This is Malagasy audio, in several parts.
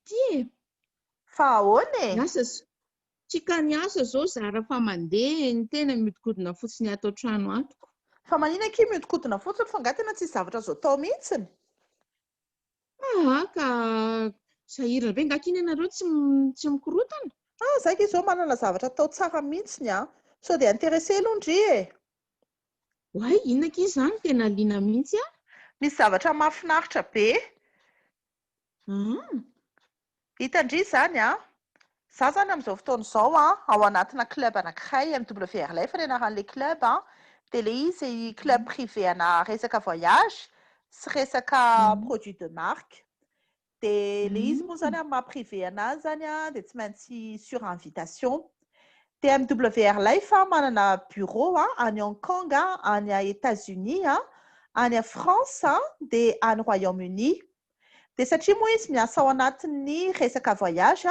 Ty fa ahoana e? Niasa tsika niasa zao zara fa mandeha ny tena miodikodina fotsiny ato trano atoko. Fa manina aky miodikodina fotsiny fa angatena tsy zavatra zao tao mihitsiny. Ka sahirana be ngakiny ianareo tsy mikorotana. Zay izy zao manana zavatra tao tsara mihitsiny so de intéressé londry e. Oay, inona aky izany tena liana mihitsy Misy zavatra mahafinaritra be. Hitandry zany za zany amin'izao fotoana izao ao anatina club anankiray MWR Life ny anaran'ilay club de le izy club privé ana resaka voyage sy resaka produit de marque de le izy moa zany amin'ny maha privé anazy zany de tsy maintsy sur invitation de MWR Life manana bureau any Hong Kong any États-Unis any France de any Royaume-Uni. De satria moa izy miasa ao anatin'ny resaka voyage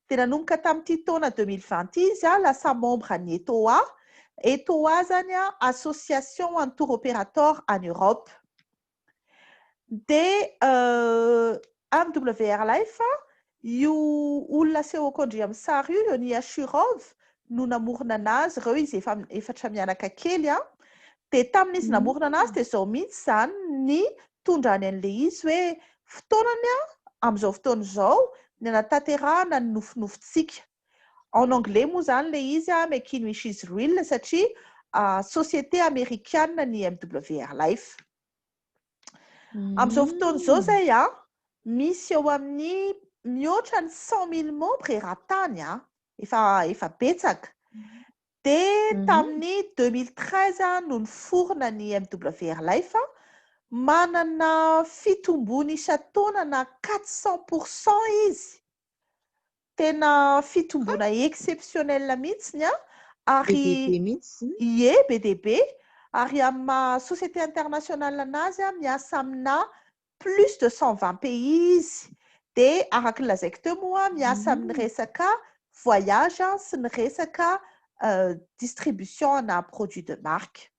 de nanomboka tamin'ity taona 2020 izy lasa membre ny ETOA. ETOA zany association en tour opérateur en Europe. De MWR Life io olona sehoako andry amin'ny sary io Yonia Shurov no namorona anazy ireo izy efatra mianaka kely de tamin'izy namorona anazy de zao mihitsy zany ny tondrany an'le izy hoe fotoanany amin'izao fotoana izao ny anatanterahana ny nofinofitsika. En anglais moa zany le izy making wishes real satria société américaine ny MWR Life. Amin'izao fotoana izao zay misy eo amin'ny mihoatra ny 100,000 membres eran-tany efa betsaka. De tamin'ny 2013 no niforona ny MWR Life manana fitombony isa-taona na 400% izy. Tena fitombona exceptionnel mihitsiny ary BDB ary amin'ny société internationale anazy miasa amina plus de 120 pays izy de araka ny lazaiko teo moa miasa amin'ny resaka voyage sy ny resaka distribution na produit de marque.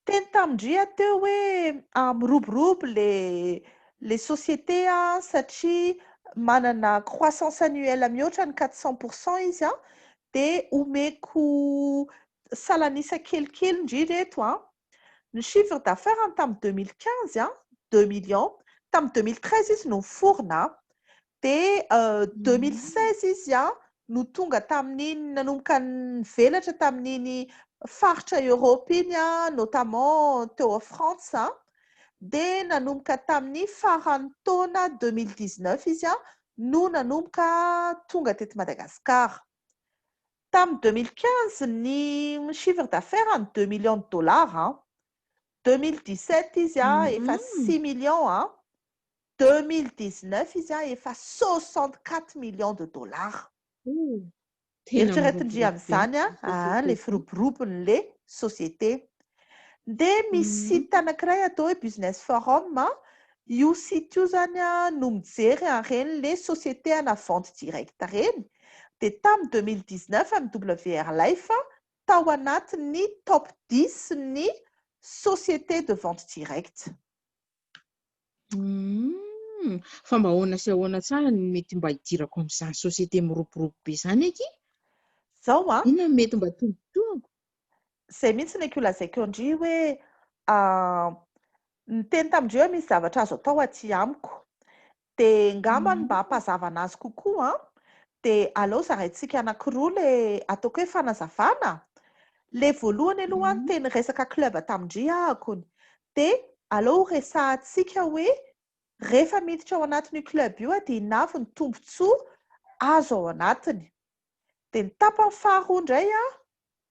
Teny tamindria teo hoe miroborobo les sociétés satria manana croissance annuelle mihoatra ny 400% izy de omeko salanisa kelikely indrindra eto ny chiffre d'affaires tamin'ny 2015 2 millions, tamin'ny 2013 izy no niforona de 2016 izy no tonga tamin'iny nanomboka nivelatra tamin'iny faritra Europe iny notamment teo France de nanomboka tamin'ny faran'ny taona 2019 izy no nanomboka tonga teto Madagasikara. Tamin'ny 2015 ny chiffre d'affaires ny 2 millions de dollars 2017 izy efa 6 millions 2019 izy efa 64 millions de dollars. Eritreretindry amin'izany le firoborobon'le société. De misy site anankiray atao hoe business forum io site io zany no mijery reny le société ana vente directe reny de tamin'ny 2019 MWR Life tao anatin'ny top 10 ny société de vente directe. Fa mba ahoana sy ahoana tsara ny mety mba hidirako amin'izany société miroborobo be zany aky? Zao inona mety mba tombotombo? Zay mihitsy ny lazaiko andry hoe ny teny tamindreo hoe misy zavatra azo atao aty amiko de ngambany mba hampazavana azy kokoa de aleo zaraintsika anankiroa le ataoko hoe fanazavana. Le voalohany aloha ny teny resaka club tamindry ahako de aleo resahantsika hoe rehefa miditra ao anatin'io club io de inavy ny tombontsoa azo ao anatiny. De ny tapany faharoa indray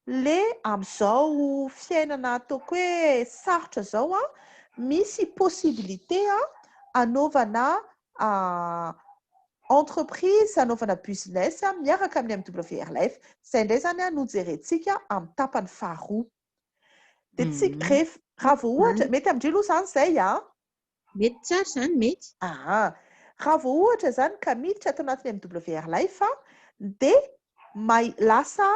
le amin'izao fiainana ataoko hoe sarotra zao misy possibilité anaovana entreprise, anaovana business miaraka amin'ny MWR Life. Zay indray zany no jerentsika amin'ny tapany faharoa. De raha vao ohatra mety amindry aloha zany zay mety tsara zany mety. Raha vao ohatra zany ka miditra ato anatin'ny MWR Life de lasa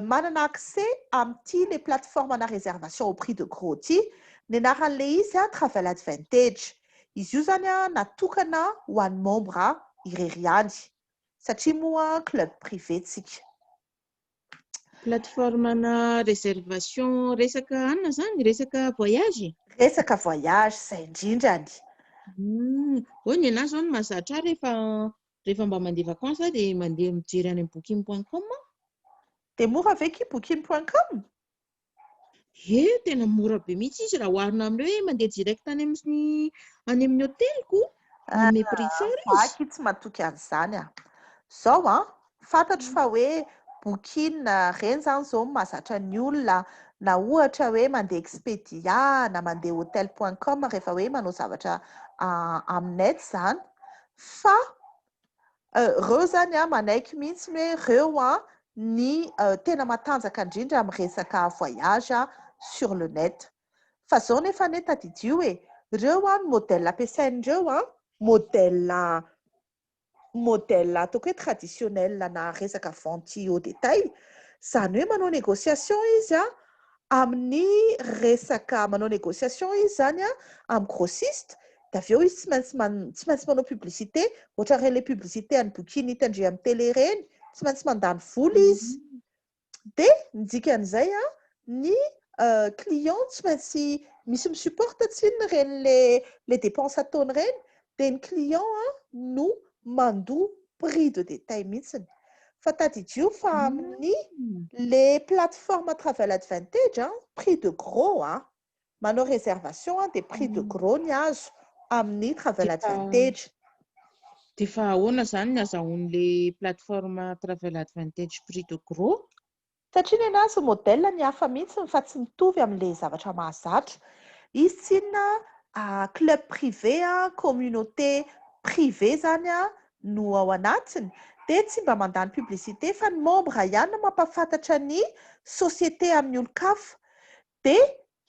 manana accès amin'ity les plateformes na réservation au prix de gros ty ny anaran'le izy Travel Advantage. izy io zany a natokana ho an'ny membre irery ihany satria moa club privé tsika. Plateforme-na réservation resaka anona zany, resaka voyage? Resaka voyage izay indrindrany. Ny anahy zao no mahazatra rehefa mba mandeha vacances dia mandeha mijery any amin'ny booking.com. Dia mora ve ki booking.com? Tena mora be mihitsy izy raha oharina amin'ireo hoe mandeha direct any amin'ny hotelko. Manome prix tsara izy. Vaky tsy matoky an'izany a. Zao fantatro fa hoe booking reny zany zao mahazatra ny olona na ohatra hoe mandeha Expedia na mandeha hotel.com rehefa hoe manao zavatra amin'ny net zany fa reo zany manaiky mihitsy hoe reo ny tena matanjaka indrindra amin'ny resaka voyage sur le net. Fa zao nefa tadidio hoe reo ny modèle ampiasain'ireo modèle ataoko hoe traditionnel na resaka vente au détail. Zany hoe manao négociation izy amin'ny resaka manao négociation izy zany amin'ny grossiste. Dia avy eo izy tsy maintsy manao publicité ohatra ireny publicité any booking hitandre amin'ny télé reny, tsy maintsy mandany vola izy. Dia ny dikan'izay ny client tsy maintsy misy misupporta tsiny reny le dépense ataony reny dia ny client no mandoa prix de détail mihitsiny. Fa tadidio fa amin'ny les plateformes travel advantage prix de gros manao réservation des prix de gros ny azo amin'ny travel advantage. Dia fa ahoana zany ny azahoan'ilay plateforme travel advantage prix de gros? Satria ny anazy modèle ny hafa mihitsy fa tsy mitovy amin'ilay zavatra mahazatra. Izy tsinona club privé communauté privé zany no ao anatiny dia tsy mba mandany publicité fa ny membre ihany mampafantatra ny société amin'ny olon-kafa dia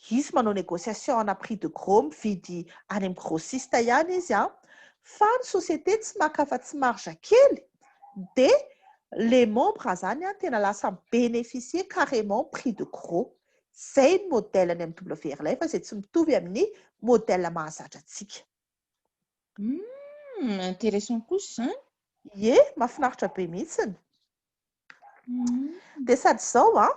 izy manao négociation ana prix de gros mividy any amin'ny grossiste ihany izy fa ny société tsy makafa-tsy marge kely dia les membres zany tena lasa bénéficier carrément prix de gros. Zay ny modèle any amin'ny WRL fa izay tsy mitovy amin'ny modèle mahazatra antsika. Intéressant kosa zany. Mahafinaritra be mihitsiny. Dia sady zao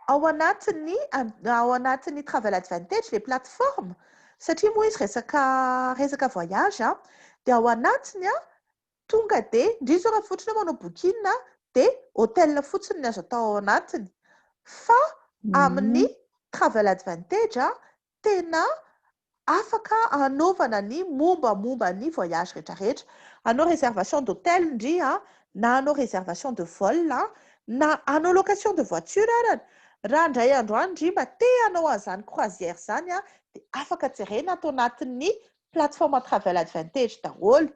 ao anatin'ny travel advantage les plateformes satria moa izy resaka voyage dia ao anatiny tonga dia indrindra raha fotsiny manao booking dia hôtel fotsiny ny azo atao ao anatiny fa amin'ny travel advantage tena afaka anaovana ny mombamomba ny voyage rehetrarehetra. Anao réservation d'hôtel indrindra na anao réservation de vol na anao location de voiture arany. Raha indray andro any indrindra te anao an'izany croisière zany dia afaka jerena atao anatin'ny plateforme travel advantage daholo.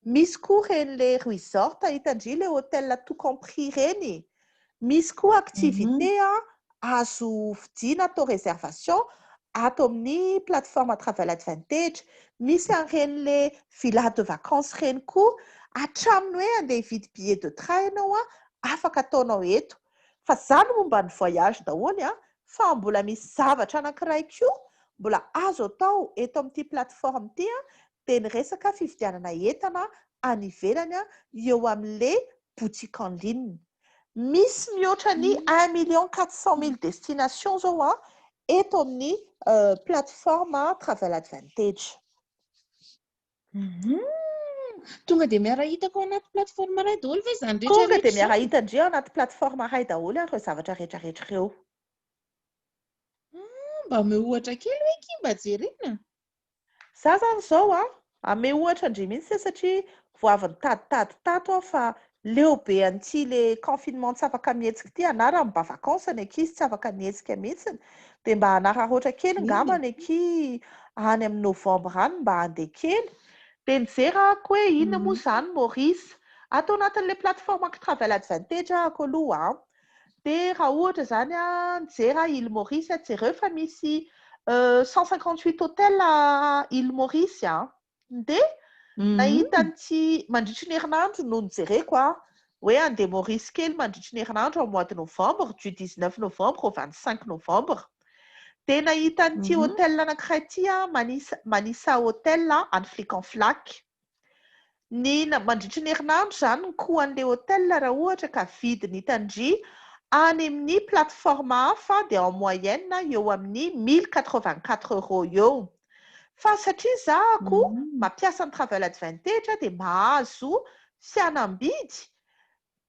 Misy koa reny le resort hitandry le hôtel tout compris reny. Misy koa activité azo vidiana atao réservation atao amin'ny plateforme travel advantage. Misy an'ireny le villa de vacances reny koa hatraminy hoe andeha hividy billet de train ianao afaka ataonao eto. Fa zany momba ny voyage daholo fa mbola misy zavatra anankiray koa mbola azo atao eto amin'ity plateforme ity dia ny resaka fividianana entana any ivelany eo amin'ilay boutique en ligne. Misy mihoatra ny 1,400,000 destinations zao eto amin'ny plateforme travel advantage. Tonga dia miarahitako ao anaty plateforme iray daholo ve izany rehetra Tonga dia miarahitandreo anaty plateforme iray daholo ireo zavatra rehetrarehetra ireo. Mba mihoatra kely hoe ki mba jerena. Za zany zao ame ohatra indray mihitsy satria vao avy nitady tato fa leo be an'ity le confinement tsy afaka mihetsika ity raha mba vacances ny ankizy tsy afaka mihetsika mihitsiny dia mba hanararoatra kely ngamba ny anky any amin'ny novembre any mba handeha kely dia nijerako hoe inona moa izany Maurice atao anatin'ilay plateforme travel advantage ako aloha dia raha ohatra zany nijery Île Maurice jereo fa misy 158 hôtel à Île Maurice dia nahita n'ity mandritry ny herinandro no nijereko hoe andeha Maurice kely mandritry ny herinandro au mois de novembre du 19 novembre au 25 novembre Tena hita an'ity Mhm. hôtel anankiray ity Manisa Hotel any Flic en Flac. Mandritry ny herinandro zany ny koa an'ilay hôtel raha ohatra ka vidiny hitandry any amin'ny plateforme hafa dia en moyenne eo amin'ny 1084 € eo. Fa satria zahako mampiasa ny travel advantage dia mahazo fihenam-bidy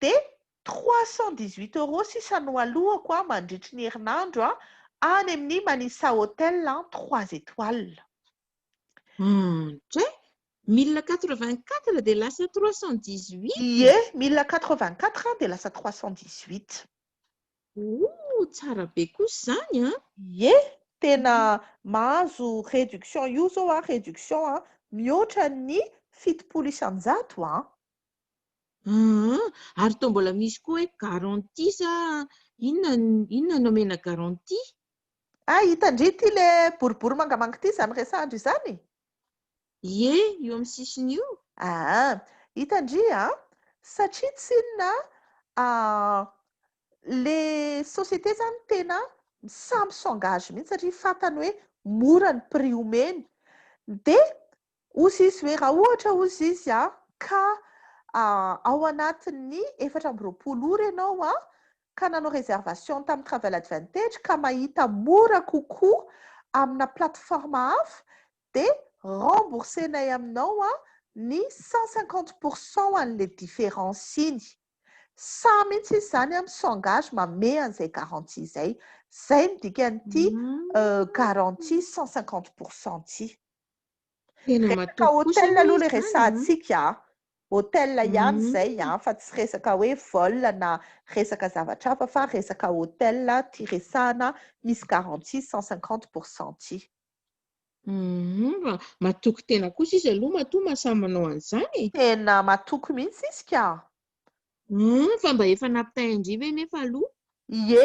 dia 318 € sisany alohako mandritry ny herinandro any amin'ny Manisa Hotel 3 étoiles. Ndray 1084 dia lasa 318. Ie, 1084 dia lasa 318. Tsara be kosa zany Ie, tena mahazo réduction io zao réduction mihoatra ny 700 Ary toa mbola misy koa hoe garantie sa inona no omena garantie? Hitandry ity le boribory mangamanga ity zany resahandro izany? Ie, io amin'ny sisiny io. Hitandry satria tsy inona le société zany tena samby s'engage mihitsy satria fantany hoe mora ny prix omeny. Dia ozy izy hoe raha ohatra ozy izy ka ao anatin'ny 420 ora ianao ka nanao réservation tamin'ny travel advantage ka mahita mora kokoa amina plateforme hafa dia remboursenay aminao ny 150% an'le différence iny. Sa mihitsy izy zany s'engage manome an'izay garantie izay. Zay ny dikan'ity garantie 150% ity. Tena Resaka matoky kosa hôtel aloha le resahantsika hôtel ihany zay fa tsy resaka hoe vol na resaka zavatra hafa fa resaka hôtel ty resahana misy garantie 150% ity. Matoky tena kosa izy aloha matoa mahasahy manao an'izany. Tena matoky mihitsy izy ka. Fa mba efa nampitaindry ve nefa aloha? Ie,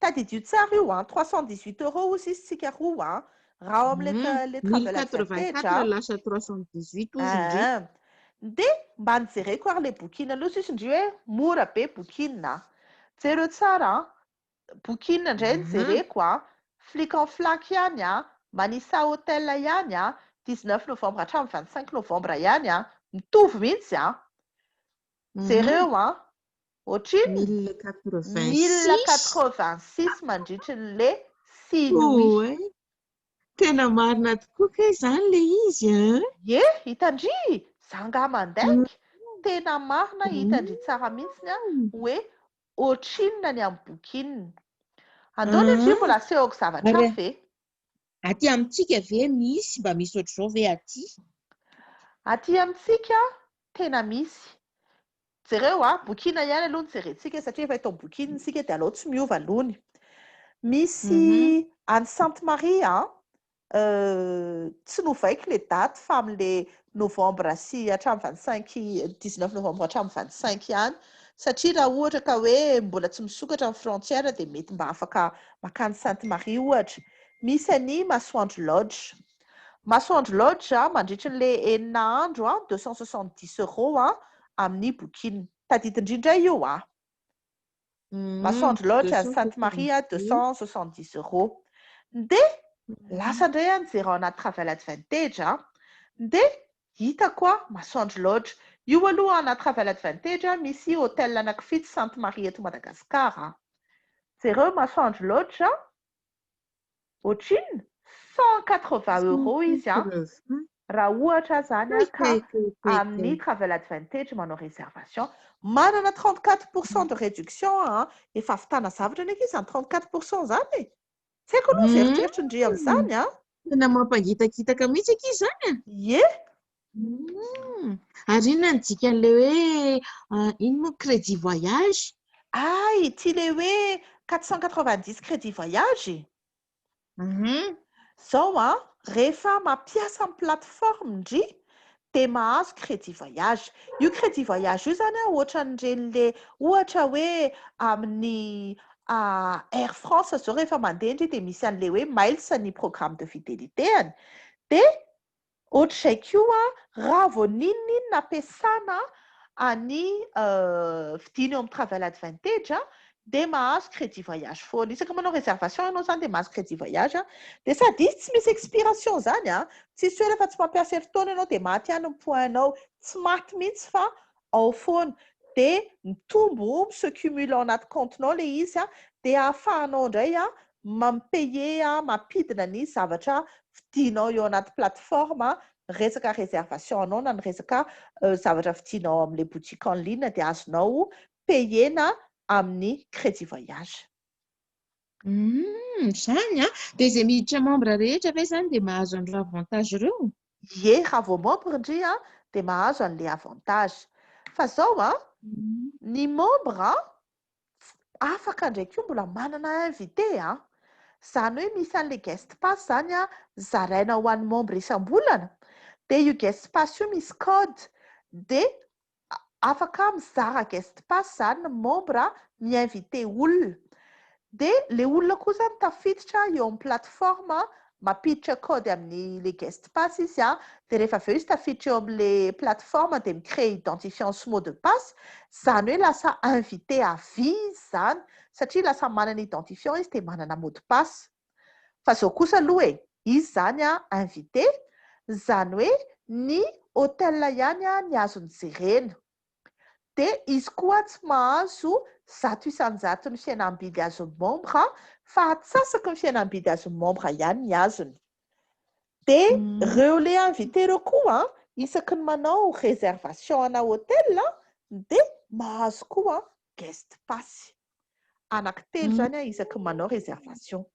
tadidio tsara io 318 € ozy izy tsika roa raha ao amin'le travel advantage 1084 lasa 318 ozy indray. Dia mba nijereko ary le Booking aloha izy indry hoe mora be Booking. Jereo tsara Booking indray nijereko Flic en Flac ihany Manisa Hotel ihany 19 novembre hatramin'ny 25 novembre ihany mitovy mihitsy jereo ohatriny 1086 mandritry n'le 6 nuits. Tena marina tokoa ke zany le izy Ie, hitandry zanga mandaiky tena marina hitandry tsara mihitsy hoe ohatrinona ny amin'ny Booking. Andao nefa mbola asehoko zavatra fe. Aty amintsika ve misy mba misy ohatr'izao ve aty? Aty amintsika tena misy. Jereo Booking ihany aloha nijerentsika satria efa itao Booking isika dia aleo tsy miova alony. Misy any Sainte Marie tsy novaiko le daty fa amin'le novembre sy hatramin'ny 19 novembre hatramin'ny 25 ihany satria raha ohatra ka hoe mbola tsy misokatra amin'ny frontière dia mety mba afaka makany Sainte Marie ohatra. Misy any Masoandro Lodge. Masoandro Lodge mandritry n'le 4 andro 270 € amin'ny Booking. Tadidy indrindra io Masoandro Lodge any Sainte Marie 270 €. Dia lasa indray nijery ao anaty travel advantage dia hitako Masoandro Lodge. Io aloha anaty travel advantage misy hôtel anankifito Sainte Marie eto Madagasikara. Jereo Masoandro Lodge ohatriny 180 € izy raha ohatra zany ka amin'ny travel advantage manao réservation. Manana 34% de réduction efa ahavitana zavatra ndraiky izy 34% zany tsy haiko aloha veritreritry indry amin'izany Tena mampangitakitaka mihitsy aky izany Ie. Ary inona ny dikan'le hoe ino moa crédit voyage? Ity le hoe 490 crédit voyage. Zao rehefa mampiasa amin'ny plateforme indry dia mahazo crédit voyage. Io crédit voyage io zany ohatra n'ireny ohatra hoe amin'ny Air France zao rehefa mandeha indry dia misy an'le hoe miles ny programme de fidélité-any. Dia ohatr'izay koa raha vao ninona ampiasana any vidiana eo amin'ny travel advantage dia mahazo crédit voyage foana. Isaka manao réservation ianao zany dia mahazo crédit voyage dia sady izy tsy misy expiration zany tsisy hoe rehefa tsy mampiasa hery taona ianao dia maty ihany ny pointinao, tsy maty mihitsy fa ao foana dia mitombo se cumule ao anaty comptenao ilay izy dia ahafahanao indray mampaye mampidina ny zavatra vidinao eo anaty plateforme resaka réservation anao na ny resaka zavatra vidinao amin'ilay boutique en ligne dia azonao payena amin'ny crédit voyage. Zany dia izay miditra membre rehetra ve zany dia mahazo an'ireo avantage ireo? Ie, raha vao membre indri dia mahazo an'ilay avantage. Fa zao ny membre afaka ndraiky io mbola manana invité zany hoe misy an'ilay guest pass zany zaraina ho an'ny membre isam-bolana dia io guest pass io misy code dia afaka mizara guest pass zany ny membre mi-invité olona dia le olona koa zany tafiditra eo amin'ny plateforme mampiditra code amin'ny guest pass izy dia rehefa avy eo izy tafiditra eo amin'ilay plateforme dia micrée identifiant sy mot de passe zany hoe lasa invité à vie zany satria lasa manana identifiant izy dia manana mot de passe. Fa zao kosa aloha izy zany invité zany hoe ny hôtel ihany ny azony jerena dia izy koa tsy mahazo 100% ny fihenam-bidy azon'ny membre fa atsasaky ny fihenam-bidy azon'ny membre ihany ny azony. Dia ireo le invité ireo koa isaky ny manao réservation ana hôtel dia mahazo koa guest pass. Anankitelo zany isaky ny manao réservation.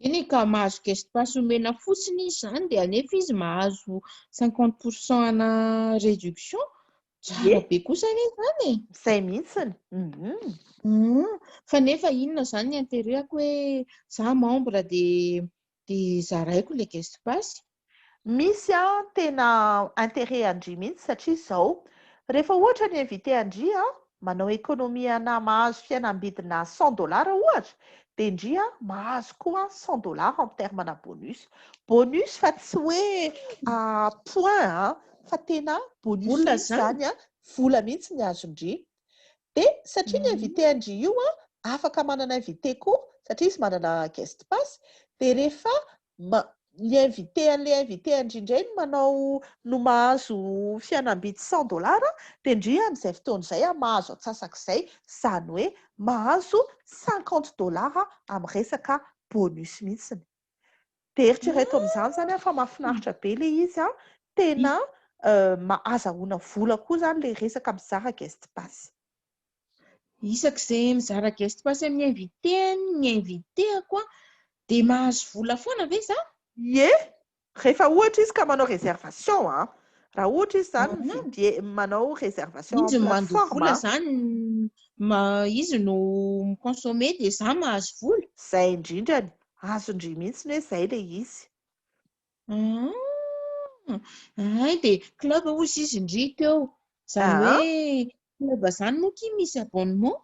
Iny ka mahazo guest pass omena fotsiny izy zany dia anefa izy mahazo 50% ana réduction. Tsara be kosa izy zany Izay mihitsiny. Fa nefa inona zany ny intérêt-ko hoe za membre dia zaraiko le guest pass? Misy tena intérêt andry mihitsy satria izao rehefa ohatra ny invité andry manao économie na mahazo fihenam-bidina $100 ohatra dia indry mahazo koa $100 en terme na bonus. Bonus fa tsy hoe point fa tena bonus zany vola mihitsy ny azondry. Dia satria ny invité andry io afaka manana invité koa satria izy manana guest pass dia rehefa ny invité an'ilay invité andry indray no mahazo fihenam-bidy $100 dia indry amin'izay fotoana izay mahazo atsasak'izay zany hoe mahazo $50 amin'ny resaka bonus mihitsiny. Dia eritrereto amin'izany zany fa mahafinaritra be ilay izy tena azahoana vola koa zany ilay resaka mizara guest pass. Isak'izay mizara guest pass amin'ny invité-ako dia mahazo vola foana ve za? Ie, rehefa ohatra izy ka manao réservation raha ohatra izy zany manao réservation izy mandoa plateforme vola zany izy no mikonsome dia za mahazo vola. Izay indrindrany azondry mihitsy hoe izay ilay izy. Dia club hozy izy indry teo zany hoe club zany moa ki misy abonnement?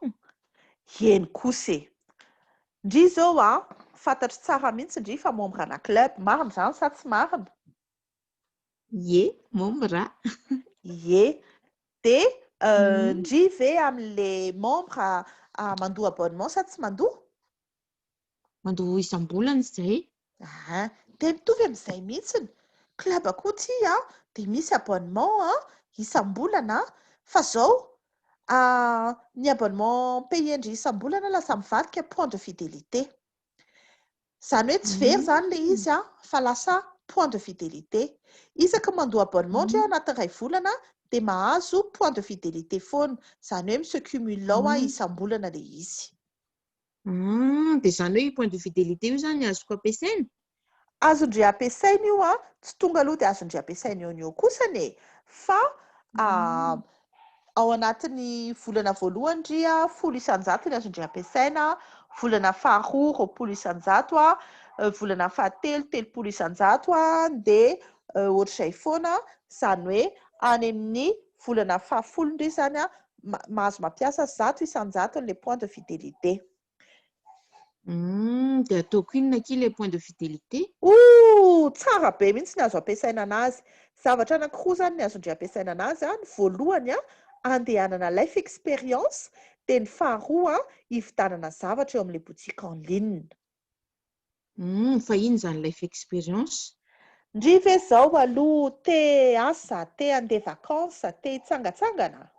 Eny kosa ndry zao fantatro tsara mihitsy ndry fa membre ana club marina zany sa tsy marina? Ie, membre. Ie, dia ndry ve amin'ilay membre mandoa abonnement sa tsy mandoa? Mandoa isam-bolana izay. Dia mitovy amin'izay mihitsiny. Club koa ty dia misy abonnement isam-bolana fa zao ny abonnement payé-ndry isam-bolana lasa mivadika point de fidélité. Zany hoe tsy very zany ilay izy fa lasa point de fidélité. Isaka mandoa abonnement ndry anaty iray volana dia mahazo point de fidélité foana. Zany hoe se cumule ao isam-bolana ilay izy. Dia zany hoe point de fidélité io zany azoko ampiasaina? Azondry ampiasaina io tsy tonga aloha dia azondry ampiasaina eo eo kosany fa ao anatin'ny volana voalohany ndry 100 ny azondry ampiasaina, volana faharoa 20 volana fahatelo 30 dia ohatr'izay foana zany hoe any amin'ny volana fahafolo ndry zany mahazo mampiasa 100 les points de fidélité. Dia ataoko inona ki le point de fidélité? Tsara be mihitsy ny azo ampiasaina anazy. Zavatra anankiroa zany ny azondry ampiasaina anazy. Ny voalohany andehanana life experience Dia ny faharoa hividanana zavatra eo amin'ilay boutique en ligne. Fa ino zany life experience? Ndry ve zao aloha te asa, te handeha vakansa, te hitsangatsangana?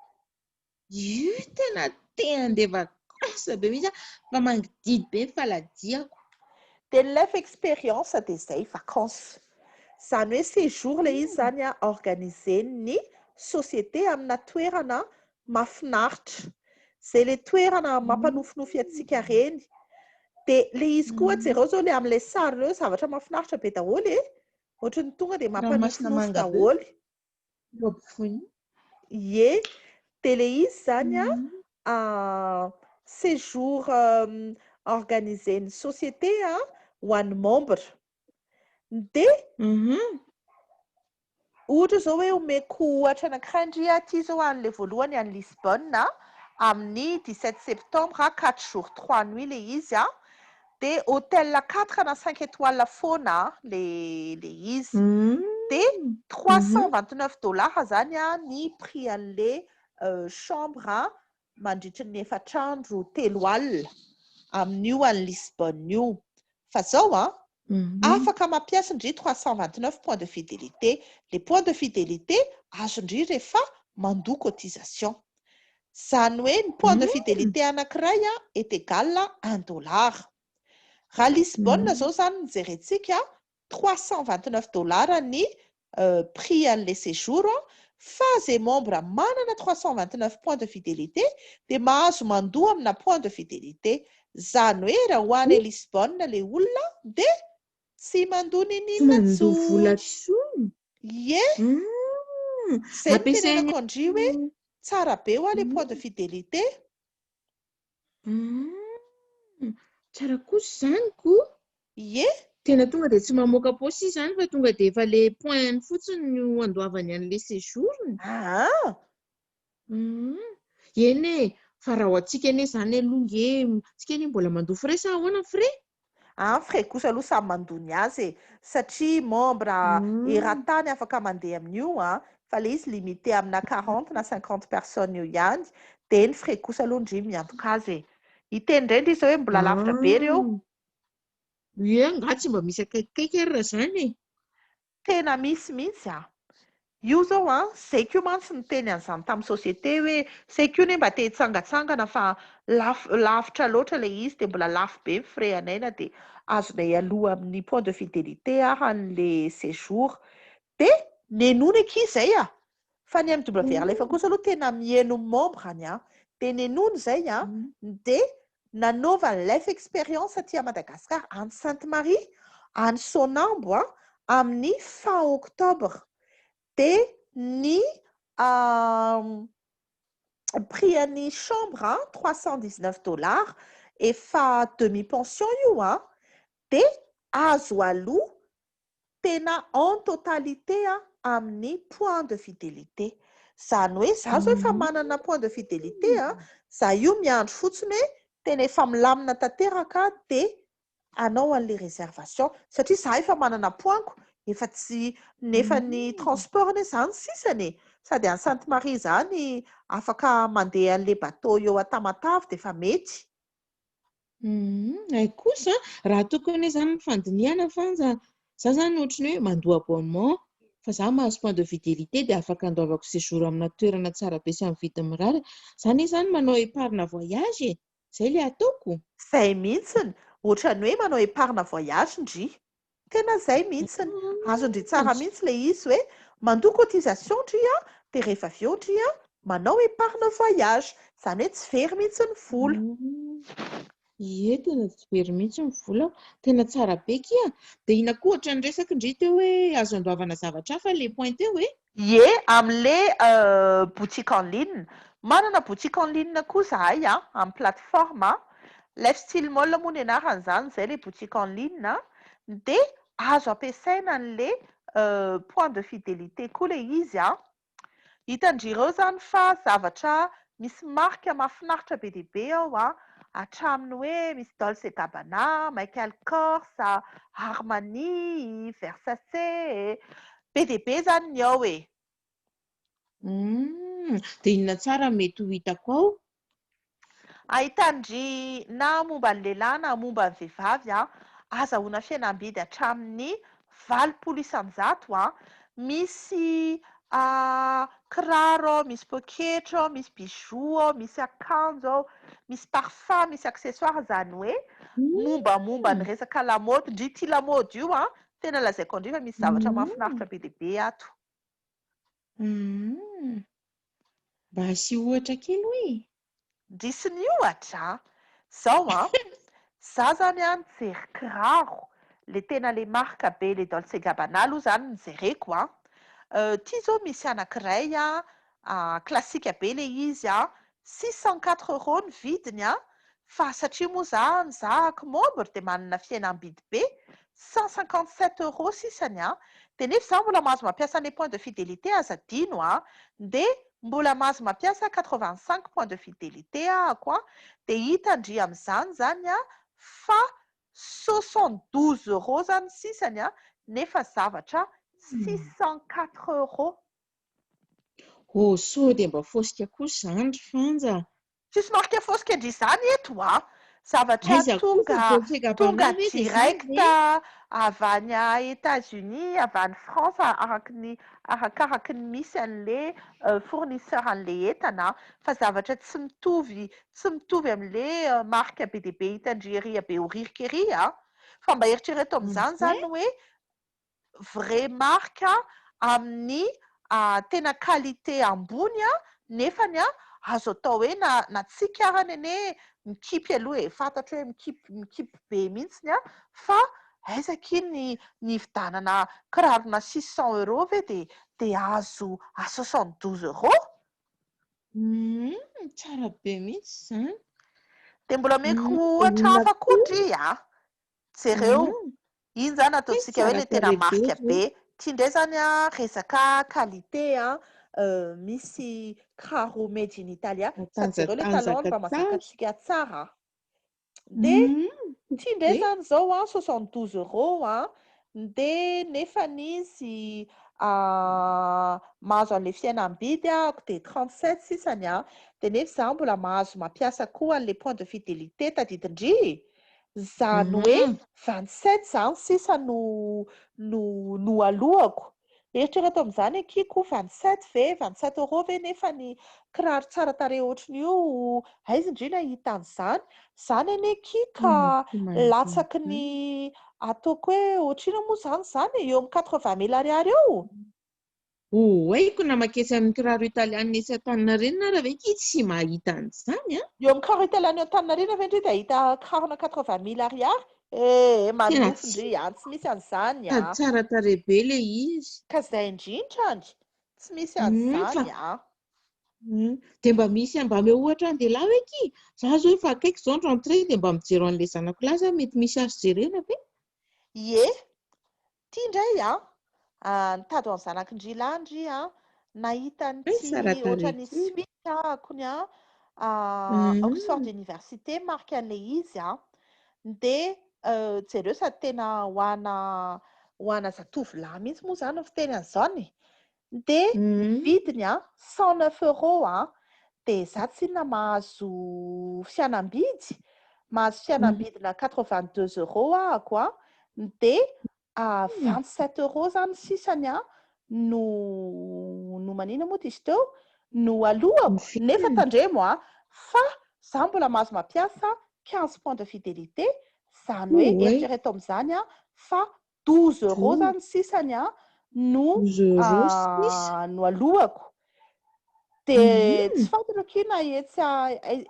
Io tena te handeha vakansa be mihitsy fa mangididy be ny faladiako. Dia ny life experience dia izay vakansa. Izany hoe séjour ilay izy zany organisen'ny société amina toerana mahafinaritra. Izay ilay toerana mampanofinofy antsika reny. Dia ilay izy koa jereo zao ilay amin'ilay sary ireo zavatra mahafinaritra be daholo ohatry ny tonga dia mampanofinofy daholo. Ie, dia ilay izy zany séjour organisen'ny société ho an'ny membre. Dia ohatra zao hoe omeko ohatra anankiray indray aty zao an'ilay voalohany any Lisbonne amin'ny 17 septembre 4 jours 3 nuits ilay izy dia hôtel 4 na 5 étoiles foana ilay izy. Dia $329 zany ny prix an'ilay chambre mandritra ny 4 andro 3 alina amin'io any Lisbonne io. Fa zao afaka mampiasa indry 329 points de fidélité. Les points de fidélité azo indry rehefa mandoa cotisation. Izany hoe ny point de fidélité anankiray est égal à $1. Raha Lisbonne zao zany nijerentsika $329 ny prix an'ilay séjour fa zay membre manana 329 points de fidélité dia mahazo mandoa amina point de fidélité. Izany hoe raha ho any Lisbonne ilay olona dia tsy mandoa ny vola tsoa. Ie. Izay no tenenako indry hoe tsara be ho ilay point de fidélité. Tsara kosa zany koa. Ie. Tena tonga dia tsy mamoaka paosy zany fa tonga dia efa ilay point fotsiny no andoavany an'ilay séjour. Eny fa raha ho antsika anie zany aloha tsika anie mbola mandoa frais sa ahoana frais? Frais kosa aloha samy mandoa ny azy satria membre eran-tany afaka mandeha amin'io fa ilay izy limité amina 40 na 50 personnes eo ihany. Dia ny frais kosa aloha indry miantoka azy. Hiteny indray izy hoe mbola lavitra be ireo. Ie, nga tsy mba misy akaikikaiky ary raha zany Tena misy mihitsy io zao izay koa mantsy niteny an'izany tamin'ny société hoe izay koa ne mba te hitsangatsangana fa lavitra loatra ilay izy dia mbola lafo be ny frais anaina dia azonay aloha amin'ny point de fidélité an'ilay séjour. Dia nenona eky izay fa ny MWR lefa kosa aloha tena mihaino membre any dia nenona izay dia nanova ny life expérience aty Madagasikara any Sainte-Marie any Sonambo amin'ny fin octobre. Dia ny prix an'ny chambre $319 efa demi pension io dia azo aloha tena en totalité amin'ny point de fidélité. Izany hoe za zao efa manana point de fidélité za io miandro fotsiny hoe tena efa milamina tanteraka dia anao an'ilay réservation satria za efa manana pointko efa tsy nefa ny transport anie zany sisany sady any Sainte-Marie zany afaka mandeha an'ilay bateau eo Tamatave dia efa mety. Ay kosa raha tokony hoe zany ny fandiniana fa za zany ohatrany hoe mandoa abonnement fa za mahazo point de fidélité dia afaka andoavako séjour amina toerana tsara be sy amin'ny vidiny mirary. Zany zany manao épargne voyage izay ilay ataoko. Izay mihitsiny ohatrany hoe manao épargne voyage indry. Tena izay mihitsiny azo indry tsara mihitsy ilay izy hoe mandoa cotisation indry dia rehefa avy eo indry manao épargne voyage. Izany hoe tsy very mihitsy ny vola. Ie, tena tsy very mihitsy ny vola. Tena tsara be kia. Dia ina koa ohatran'ny resaka indry teo hoe azo andoavana zavatra hafa ilay point teo Ie, amin'ilay boutique en ligne. Manana boutique en ligne koa zahay amin'ny plateforme Lifestyle Mall moa ny anaran'izany izay ilay boutique en ligne dia azo ampiasaina an'ilay point de fidélité koa ilay izy hitandreo zany fa zavatra misy marika mahafinaritra be dia be ao hatramin'ny hoe misy Dolce & Gabbana, Michael Kors, Armani, Versace be dia be zany ny ao Dia inona tsara mety ho hitako ao? ahitandry na momba ny lehilahy na momba ny vehivavy azahoana fihenam-bidy hatramin'ny 80 isan-jato misy kiraro, misy poketra, misy bijoux, misy akanjo, misy parfum, misy accessoire zany hoe mombamomba ny resaka lamaody ndry ity lamaody io tena lazaiko andry fa misy zavatra mahafinaritra be dehibe ato. Mba asy ohatra kely hoe Ndrisy ny ohatra zao za zany nijery kiraro le tena le marka be le Dolce Gabbana aloha zany nijereko ity zao misy anankiray klasika be le izy 604 € ny vidiny fa satria moa za nizahako membre dia manana fihenam-bidy be 157 € sisany dia nefa za mbola mahazo mampiasa les points de fidélité aza adino dia mbola mahazo mampiasa 85 points de fidélité ahako dia hitandry amin'izany zany fa 72 € zany sisany nefa zavatra 604 €. So dia mba fosika kosa zany fanja. Tsisy marika fosika indry izany eto zavatra tonga direct avy any États-Unis, avy any France arakaraky ny misy an'le fournisseur an'le entana fa zavatra tsy mitovy amin'le marika be dia be hitandry ery be horirika ery fa mba eritrereto amin'izany zany hoe vrai marque amin'ny tena qualité ambony nefany azo atao hoe na tsikarany ane mikipy aloha fantatro hoe mikipy be mihitsiny fa aizaka iny ny vidanana kirarona 600 € ve dia azo 72 €. Tsara be mihitsy zany. Dia mbola meko ohatra hafa koa ndry jereo iny zany ataontsika hoe le tena marika be tia indray zany resaka qualité misy kiraro made in Italia sady jereo le talon mba mazaka antsika tsara dia tia indray zany zao 72 € dia nefa izy mahazo an'le fihenam-bidy dia 37 sisany dia nefa za mbola mahazo mampiasa koa an'le point de fidélité tadidindry zany hoe 27 zany sisa no alohako. Eritrereto amin'izany akiko 27 ve 27 € ve nefa ny kiraro tsara tarehy ohatrin'io aiza indry nahita an'izany zany anie ka latsaky ny ataoko hoe ohatrino moa zany eo amin'ny 80 000 ariary eo. Haiko na maketsy amin'ny kiraro italiana nisy Antaninarenina raha ve tsy mahita an'izany eo amin'ny kiraro italiana Antaninarenina ve indry dia ahita kirarona 80 000 ariary manofo indry tsy misy an'izany sady tsara tarehy be le izy ka izay indrindrany tsy misy an'izany dia mba misy mba ame ohatra an-dehilahy hoe ki za zao efa akaiky zao ny rentrée dia mba mijero an'ilay zanako lahy za mety misy azo jerena ve tia indray nitady amin'ny zanakindry lahy ndry nahita n'ity ohatra ny suite kony Oxford Université marika an'ilay izy dia jereo sady tena hoana zatovolahy mihitsy moa zany fiteny an'izany dia vidiny 109 € dia za tsy inona mahazo fihenam-bidy fihenam-bidina 82 € ahako dia 27 € zany sisany no manina moa izy teo no alohako nefa tandremo fa za mbola mahazo mampiasa 15 points de fidélité zany hoe eritrereto amin'izany fa 12 € zany sisany no alohako dia tsy fantatra kina etsy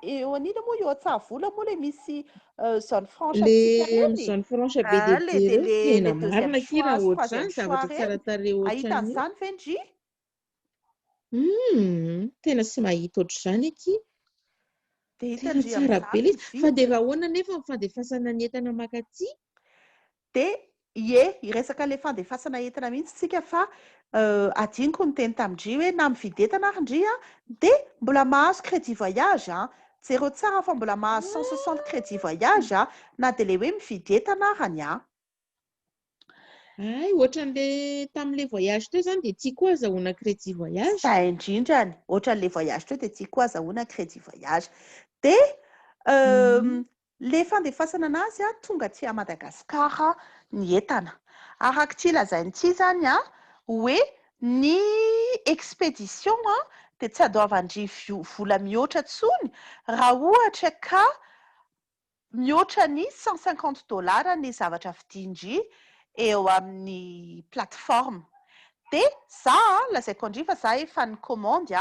eo anina moa eo an-tsavola moa le misy zone franche zone franche be dia be tena marina kira ohatr'izany zavatra tsara tarehy ahita an'izany ve ndry tena tsy mahita ohatr'izany aky tena tsara be le izy fa dia raha ahoana nefa ny fandefasana ny entana makaty dia iresaka le fandefasana entana mihitsy tsika fa adiniko ny teny tamindry hoe na mividy entana ary ndry dia mbola mahazo crédit voyage jereo tsara fa mbola mahazo 160 crédit voyage na dia le hoe mividy entana arany ohatran'le tamin'ilay voyage teo zany dia tia koa azahoana crédit voyage indrindrany ohatran'le voyage teo dia tia koa azahoana crédit voyage dia Le fandefasana anazy tonga aty Madagasikara ny entana. Araka-ty lazain'ity zany hoe ny expédition dia tsy adoavandry vola mihoatra tsony raha ohatra ka mihoatra ny $150 ny zavatra vidindry eo amin'ny plateforme. Dia lazaiko andry fa za efa ny commande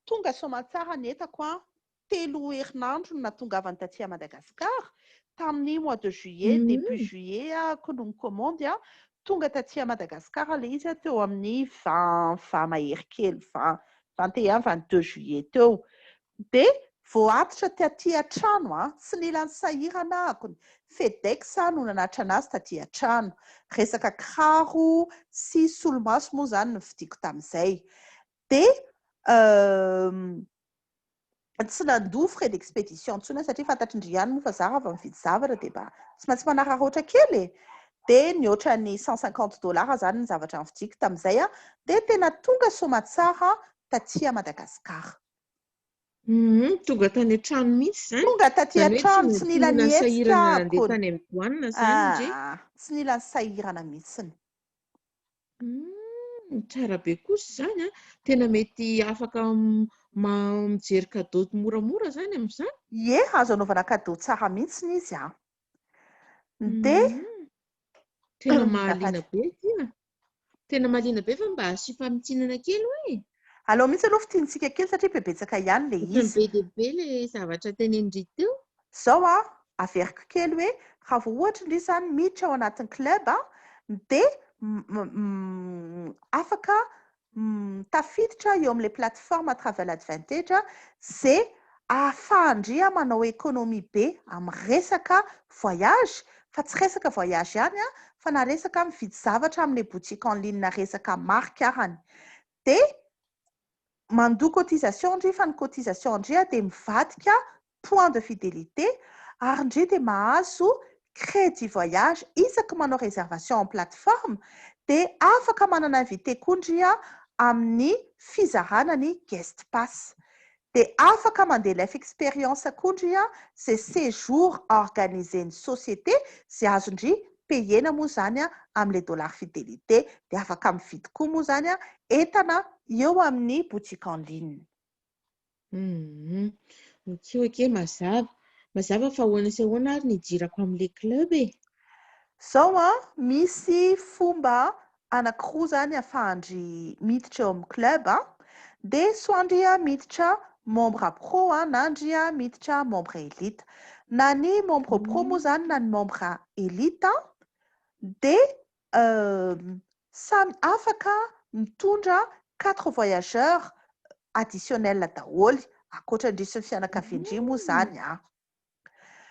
tonga soamantsara ny entako 3 herinandro no natongavany taty Madagasikara tamin'ny mois de juillet, début juillet ko no commande tonga taty Madagasikara le izy teo amin'ny 20 mahery kely 21-22 juillet teo. Dia vao atitra taty an-trano tsy nilan'ny sahirana akony FedEx no nanatra anazy taty an-trano. Resaka kiraro sy solomaso moa zany no vidiko tamin'izay. Dia tsy nandoa frais d'expédition ntsony satria fantatry-ndry ihany moa fa za raha vao mividy zavatra dia mba tsy maintsy manararaotra kely. Dia nihoatra ny $150 zany ny zavatra nividiko tamin'izay dia tena tonga soamantsara taty Madagasikara. Tonga tany an-trano mihitsy zany. Tonga taty an-trano tsy nila nihetsika andeha tany amin'ny douane zany tsy nila ny sahirana mihitsiny. Tsara be kosa zany tena mety afaka mijery cadeau moramora zany amin'izany. Ie, azo anaovana cadeau tsara mihitsiny izy Dia tena mahaliana be ity tena mahaliana be fa mba asio famitsinana kely hoe. Aleo mihitsy aloha fitinitsika kely satria bebetsaka ihany le izy. Be dia be le zavatra tenenindry teo. Zao averiko kely hoe raha vao ohatra indry zany miditra ao anatin'ny club dia afaka tafiditra eo amin'ilay plateforme Travel Advantage izay ahafahandry manao économie be amin'ny resaka voyage, fa tsy resaka voyage ihany fa na resaka mividy zavatra amin'ilay boutique en ligne na resaka marque arany. Dia mandoa cotisation ndry fa ny cotisation ndry dia mivadika point de fidélité ary ndry dia mahazo crédit voyage isaky manao réservation en plateforme dia afaka manana invité koa ndry amin'ny fizarana ny guest pass. Dia afaka mandeha life expérience koa ndry c'est séjour organisé ny société izay azondry payena moa zany amin'ilay dollar fidélité dia afaka mividy koa moa zany entana eo amin'ny boutique en ligne. Ok, mazava fa ahoana sy ahoana ary nidirako amin'ilay club Zao misy fomba anankiroa zany ahafahandry miditra eo amin'ny club dia soandry miditra membre pro na ndry miditra membre élite. Na ny membre pro moa zany na ny membre élite dia samy afaka mitondra 4 voyageurs additionnels daholy ankoatrandry sy ny fianakaviandry moa zany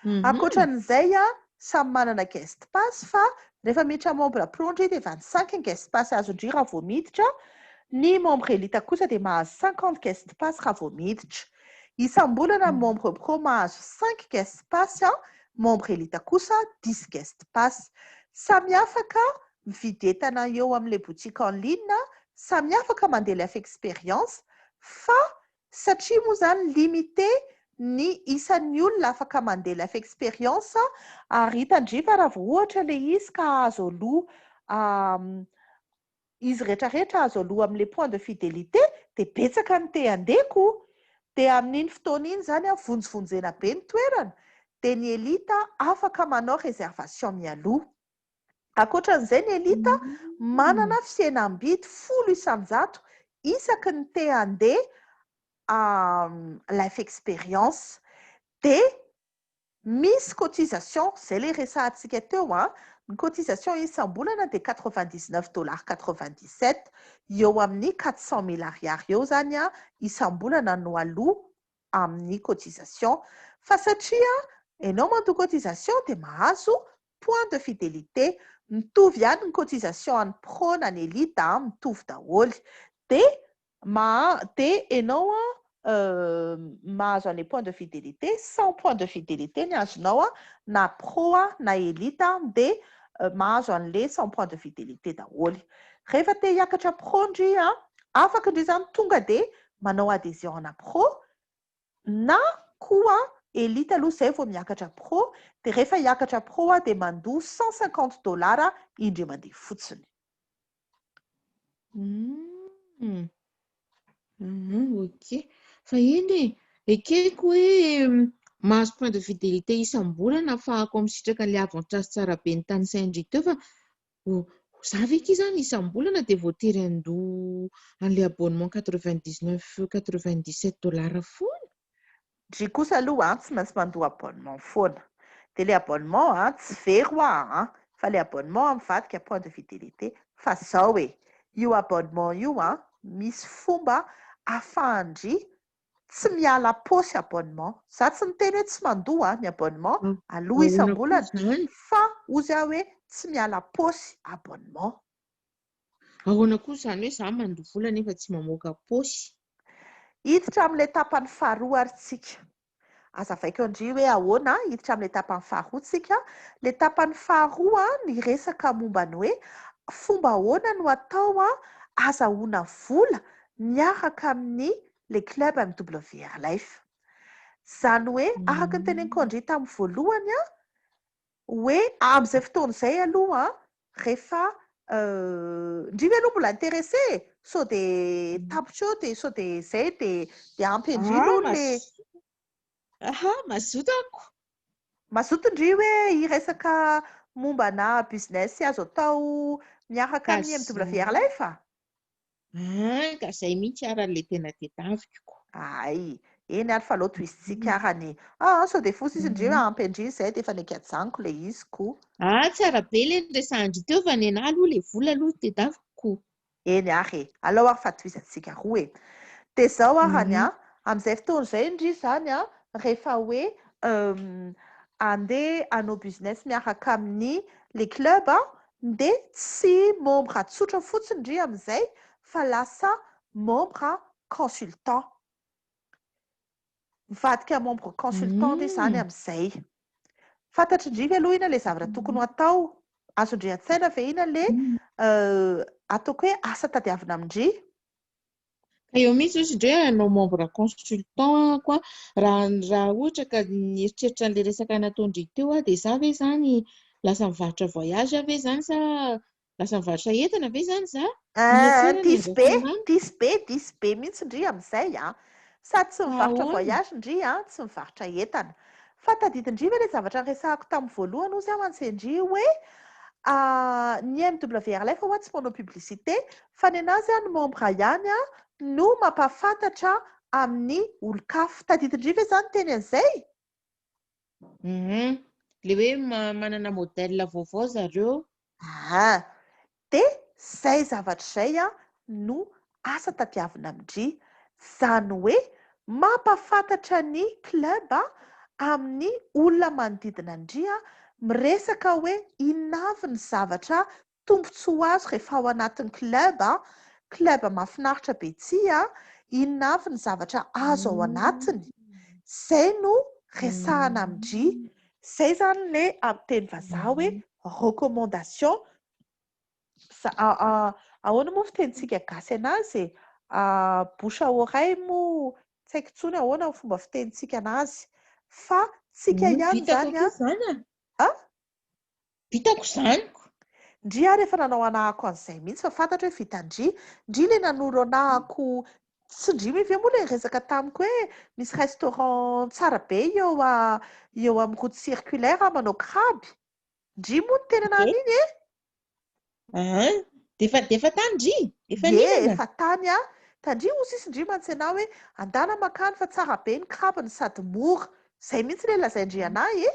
Ankoatran'izay samy manana guest pass fa rehefa miditra membre pro ndry dia 25 guest pass azondry raha vao miditra. Ny membre élite kosa dia mahazo 50 guest pass raha vao miditra. Isam-bolana ny membre pro mahazo 5 guest pass membre élite kosa 10 guest pass. Samy afaka mividy entana eo amin'ilay boutique en ligne, samy afaka mandeha life expérience fa satria moa zany limité ny isan'ny olona afaka mandeha life expérience ary hitandry fa raha vao ohatra le izy ka azo aloha izy rehetrarehetra azo aloha amin'ilay point de fidélité dia betsaka ny te handeko. Dia amin'iny fotoana iny zany vonjevonjena be ny toerana dia ny élite afaka manao réservation mialoha. Ankoatran'izay ny élite manana fihenam-bidy 10 isan-jato isaky ny te handeha life expérience dia misy cotisation izay le resahantsika teo ny cotisation isam-bolana dia $99.97 eo amin'ny 400 000 ariary eo zany isam-bolana no aloha amin'ny cotisation fa satria ianao mandoa cotisation dia mahazo point de fidélité mitovy ihany ny cotisation any pro na ny élite mitovy daholy dia ianao mahazo an'ilay point de fidélité 100 point de fidélité ny azonao na pro na élite dia mahazo an'ilay 100 point de fidélité daholy. Rehefa te hiakatra pro ndry afaka ndry zany tonga dia manao adhésion ana pro na koa Elite aloha zay vao miakatra pro, dia rehefa hiakatra pro dia mandoa $150 indray mandeha fotsiny. Ok. Fa eny ekeko hoe mahazo point de fidélité isam-bolana fa ahako misitraka le avantage tsara be ny tany saindry teo fa za ve ky zany isam-bolana dia voatery andoha an'le abonnement $99-97 foana. Dry kosa aloha tsy maintsy mandoa abonnement foana. Dia le abonnement tsy very ho fa le abonnement mivadika point de fidélité fa zao hoe io abonnement io misy fomba ahafahandry tsy miala paosy abonnement. Za tsy miteny hoe tsy mandoa ny abonnement aloha isam-bolana fa ozy aho hoe tsy miala paosy abonnement. Ahoana koa zany hoe za mandoa vola nefa tsy mamoaka paosy? Hiditra amin'ilay tapany faharoa ary tsika. Azavaiko indry hoe ahoana hiditra amin'ilay tapany faharoa tsika. Ilay tapany faharoa ny resaka momba ny hoe fomba ahoana no atao azahoana vola miaraka amin'ny le club MWR Life. Izany hoe araka ny teneniko indry tamin'ny voalohany hoe amin'izay fotoana izay aloha rehefa ndry hoe aloha mbola intéressé sao dia tapitra eo dia sao dia izay dia ampy indry aloha le mazotako. Mazoto indry hoe hiresaka mombana business azo atao miaraka amin'ny MWR Life ka izay mihitsy aran'ilay tena tedaviko. Ay, eny ary fa loatra izy tsika arany. Sao dia fosy izy indry hoe ampy indry izay dia efa nikajaniko le izy koa. Tsara be le resahandry teo fa ny anahy aloha le vola aloha tedaviko. Eny ary alao ary fa toizantsika roa e. Dia izao arany amin'izay fotoana izay indry izany rehefa hoe andeha hanao business miaraka amin'ny le club dia tsy membre tsotra fotsiny indry amin'izay fa lasa membre consultant. Mivadika membre consultant indry izany amin'izay. Fantatry indry ve aloha ina le zavatra tokony atao? Azo indry an-tsaina ve ina le ataoko hoe asa tadiavina amindry? Eo mihitsy izy indray hanao membre consultant koa raha ohatra ka nieritreritra an'ilay resaka nataondry teo dia za ve zany lasa mivarotra voyage ve zany sa lasa mivarotra entana ve zany za? Disy be mihitsy indry amin'izay sady tsy mivarotra voyage indry tsy mivarotra entana. Fa tadidy indry ve le zavatra resahako tamin'ny voalohany ozy aho antsendry hoe ny MWR Life tsy manao publicité fa ny anazy ny membre ihany no mampahafantatra amin'ny olon-kafa. Tadidy indry ve zany teny an'izay? Le hoe manana modèle vaovao zareo. Dia izay zavatra izay no asa tadiavina amindry. Izany hoe mampahafantatra ny club amin'ny olona manodidina indry miresaka hoe inona avy ny zavatra tombontsoa azo rehefa ao anatin'ny club mahafinaritra be tia inona avy ny zavatra azo ao anatiny. Izay no resahana amindry. Izay zany le amin'ny teny vazaha hoe recommandation. Ahoana moa fitenintsika gasy anazy bouche à oreille moa tsy haiko intsony ahoana ny fomba fitenintsika anazy fa tsika ihany zany vitako zaniko. Ndry rehefa nanao anahako an'izay mihitsy fa fantatra hoe vitandry le nanoro anahako tsy ndry ve moa le resaka tamiko hoe misy restaurant tsara be eo amin'ny route circulaire manao crabe. Ndry moa ny tena anany iny Defa tandry? Efa tany tandry ozy isy indry mantsena hoe andana makany fa tsara be ny krabiny sady mora. Izay mihitsy le lazaindry anahy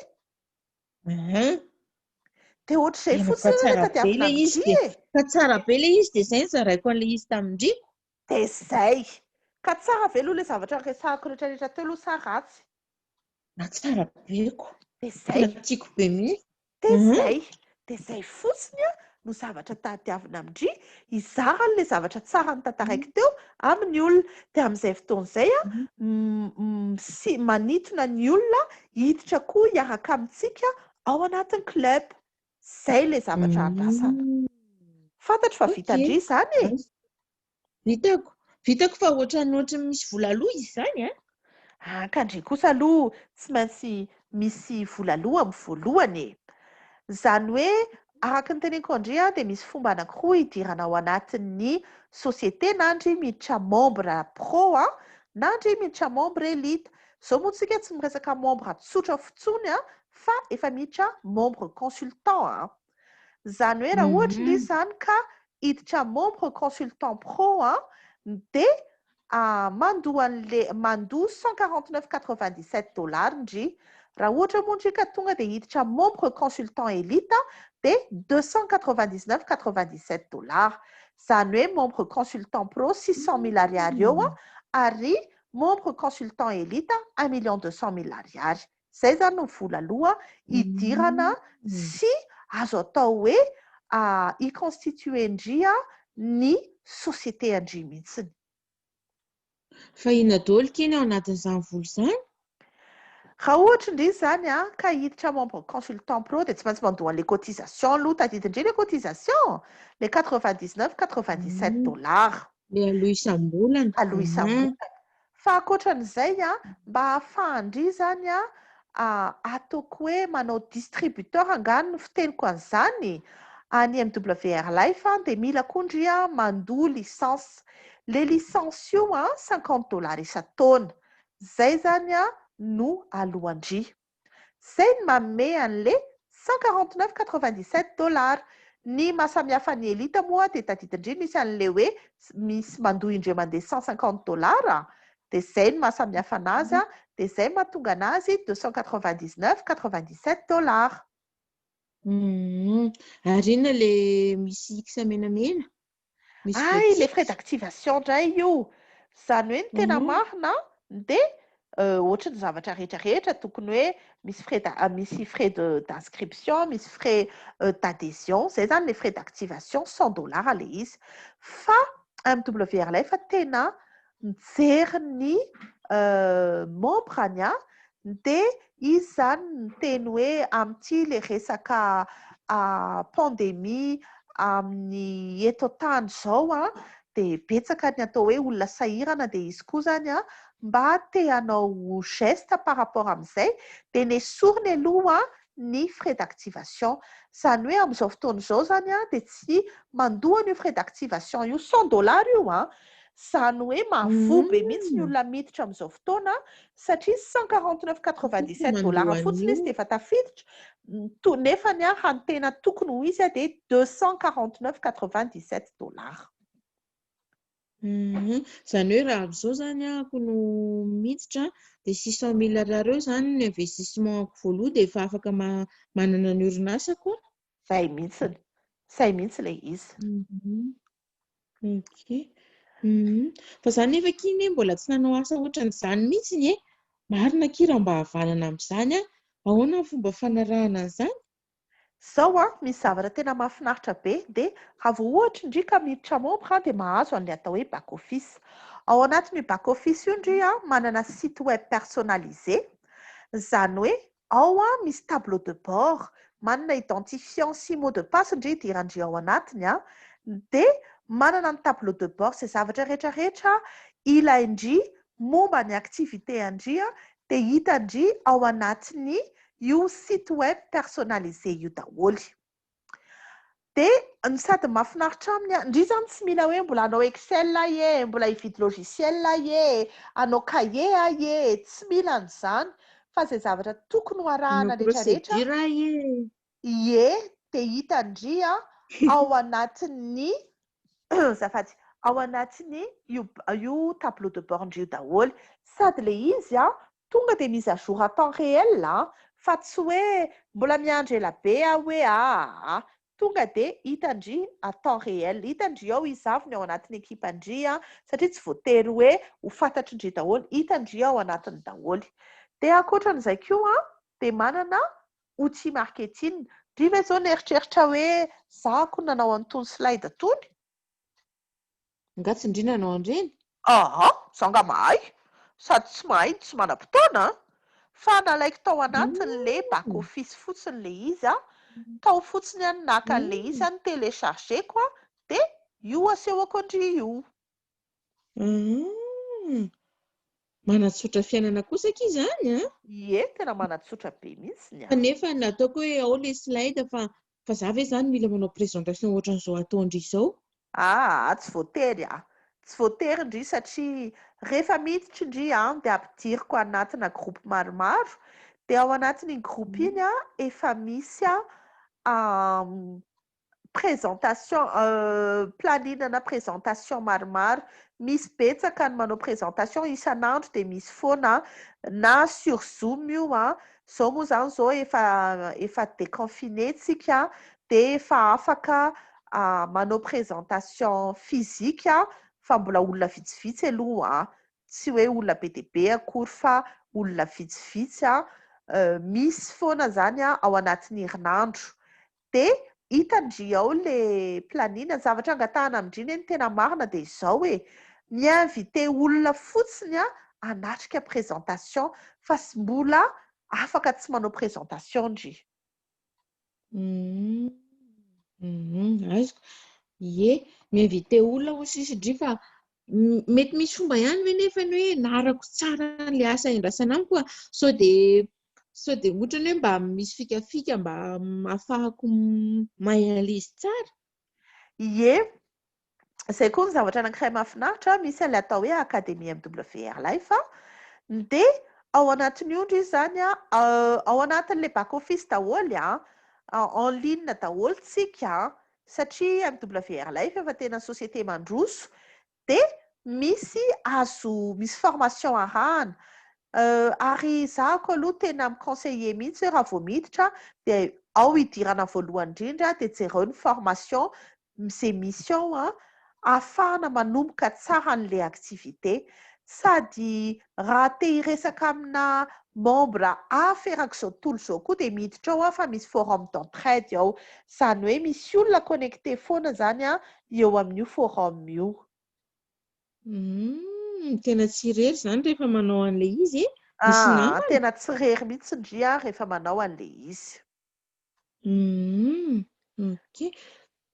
dia ohatr'izay fotsiny le tadiavina amindry Ka tsara be le izy dia izay ny zaraiko an'le izy tamindry. Dia izay ka tsara ve aloha le zavatra resahako rehetrarehetra teo aloha sa ratsy? Tsara beko. Dia izay tiako be mihitsy. Dia izay fotsiny no zavatra tadiavina amindry izara le zavatra tsara ny tantaraiko teo amin'ny olona. Dia amin'izay fotoana izay manintona ny olona hiditra koa hiaraka amintsika ao anatin'ny club. Izay le zavatra andrasana. Fantatra fa vitandry izany Vitako fa ohatran'ny misy vola aloha izy izany Kandry kosa aloha tsy maintsy misy vola aloha amin'ny voalohany e. Zany hoe araka ny teneniko andria dia misy fomba anankiroa hidirana ao anatin'ny société na andry miditra membre pro na andry miditra membre élite. Zao moa tsika tsy miresaka membre tsotra fotsony fa efa miditra membre consultant. Zany hoe raha ohatra indray zany ka hiditra membre consultant pro dia mandoa $149,97 ndry. Raha ohatra moa ndry ka tonga dia hiditra membre consultant élite dia $299,97. Zany hoe membre consultant pro 600,000 ariary eo ary membre consultant élite $1,200,000. Zay zany ny vola aloha hidirana sy azo atao hoe hiconstituer-ndry ny société andry mihitsiny. Fa inona daholo keny ao anatin'izany vola izany? Raha ohatra indray zany ka hiditra membre consultant pro dia tsy maintsy mandoa les cotisations aloha tadidindray les cotisations les $99,97. Le aloha isam-bolana. Aloha isam-bolana. Fa ankoatran'izay mba ahafahany zany ataoko hoe manao distributeur angano no fiteniko an'izany any MWR Life dia mila koa ndry mandoa licence. Le licence io $50 isan-taona. Zay zany no alohan-dry. Zay ny manome an'le $149,97. Ny mahasamihafa ny élite moa dia tadidindry misy an'le hoe misy mandoa indray mandeha $150 dia zay ny mahasamihafa anazy dia zay mahatonga anazy $299,97. Ary inona le misy X menamena? Les frais d'activation indray io. Zany hoe ny tena marina dia ohatry ny zavatra rehetrarehetra tokony hoe misy frais d'inscription, misy frais d'adhésion. Zay zany les frais d'activation $100 le izy. Fa MWR Life tena mijery ny membre-any dia izy zany ny teny hoe amin'ity le resaka pandémie amin'ny eto an-tany zao dia betsaka ny atao hoe olona sahirana dia izy koa zany mba te hanao geste par rapport amin'izay dia nesoriny aloha ny frais d'activation. Zany hoe amin'izao fotoana izao zany dia tsy mandoa io frais d'activation io $100 io zany hoe mahavobe mihitsy ny olona miditra amin'izao fotoana satria $149,97 fotsiny izy dia efa tafiditra nefa raha ny tena tokony ho izy dia $249,97. Zany hoe raha amin'izao zany ako no miditra dia $600,000 zany ny investissement voaloha dia efa afaka manana ny orinasa koa. Zay mihitsy ilay izy. Fa zany nefa kiny mbola tsy nanao asa ohatran'izany mihitsy e. Marina kira mba havanana amin'izany ahoana ny fomba fanarahana an'izany? Zao misy zavatra tena mahafinaritra be dia raha vao ohatra indry ka miditra membre dia mahazo an'ilay atao hoe back office. Ao anatin'io back office io indry manana site web personnalisé. Zany hoe ao misy tableau de bord, manana identifiant sy mot de passe indry idirandry ao anatiny dia manana ny tableau de bord izay zavatra rehetrarehetra ilaindry momba ny activité andry dia hitandry ao anatiny io site web personnalisé io daholo. Dia ny sady mahafinaritra aminy indry zany tsy mila hoe mbola hanao Excel mbola hividy logiciel hanao cahier tsy mila an'izany fa izay zavatra tokony ho arahana rehetrarehetra dia hitandry ao anatin'ny ao anatin'ny io tableau de bord ndry io daholo sady le izy tonga dia mise à jour à temps réel fa tsy hoe mbola miandry ela be hoe tonga dia hitandry à temps réel, hitandry ao izy avy ny ao anatin'ny ekipandry satria tsy voatery hoe ho fantatrindry daholo, hitandry ao anatiny daholo. Dia ankoatran'izay koa dia manana outil marketing. Ndry ve zao nieritreritra hoe zako nanao an'itony slide tony? Angatsy indry nanao an'ireny? Zaho nga mahay sady tsy mahay tsy manam-potoana fa nalaiko tao anatin'le back office fotsiny le izy tao fotsiny naka an'le izy ny téléchargeko dia io asehoko andry io. Manatsotra fiainana kosa aky izany a. Ie, tena manatsotra be mihitsiny a. Kanefa nataoko hoe ao le slide fa za ve zany mila manao présentation ohatran'izao ataondry izao. Tsy voatery a. Tsy voatery indri satria rehefa miditra indri dia ampidiriko anatina groupe maromaro, dia ao anatin'iny groupe iny efa misy présentation planinana présentation maromaro. Misy betsaka ny manao présentation isan'andro, dia misy foana na sur Zoom io zao moa zany zao efa déconfiné tsika, dia efa afaka manao présentation physique fa mbola olona vitsivitsy aloha tsy hoe olona be dia be akory fa olona vitsivitsy misy foana zany ao anatin'ny herinandro. Dia hitandry ao le planina, zavatra angatahana amindriny ny tena marina dia izao hoe miinvité olona fotsiny hanatrika présentation fa sy mbola afaka tsy manao présentation ndry. Azoko. Ie, miinvité olona ho sisy indri fa mety misy fomba ihany ve nefa ny hoe narako tsara le asa endrasana amiko sao dia ohatrany hoe mba misy fikafika mba ahafahako mahay-izy tsara. Ie, izay koa ny zavatra anankiray mahafinaritra, misy ilay atao hoe Académie MWR Life dia ao anatin'io indry izy zany ao anatin'ilay back office daholo en ligne daholo tsika satria MWR Life efa tena société mandroso, dia misy misy formation arahana. Ary izahako aloha tena mi-conseiller mihitsy raha vao miditra dia ao hidirana voalohany indrindra dia jereo ny formation izay mission ahafahana manomboka tsara an'ilay activité, sady raha te hiresaka amina membre hafa erak'izao tontolo izao koa dia miditra ao fa misy forum d'entraide ao, izany hoe misy olona connecté foana zany eo amin'io forum io. Tena tsy irery zany rehefa manao an'ilay izy misy namana. Tena tsy irery mihitsy indri rehefa manao an'ilay izy. Okay.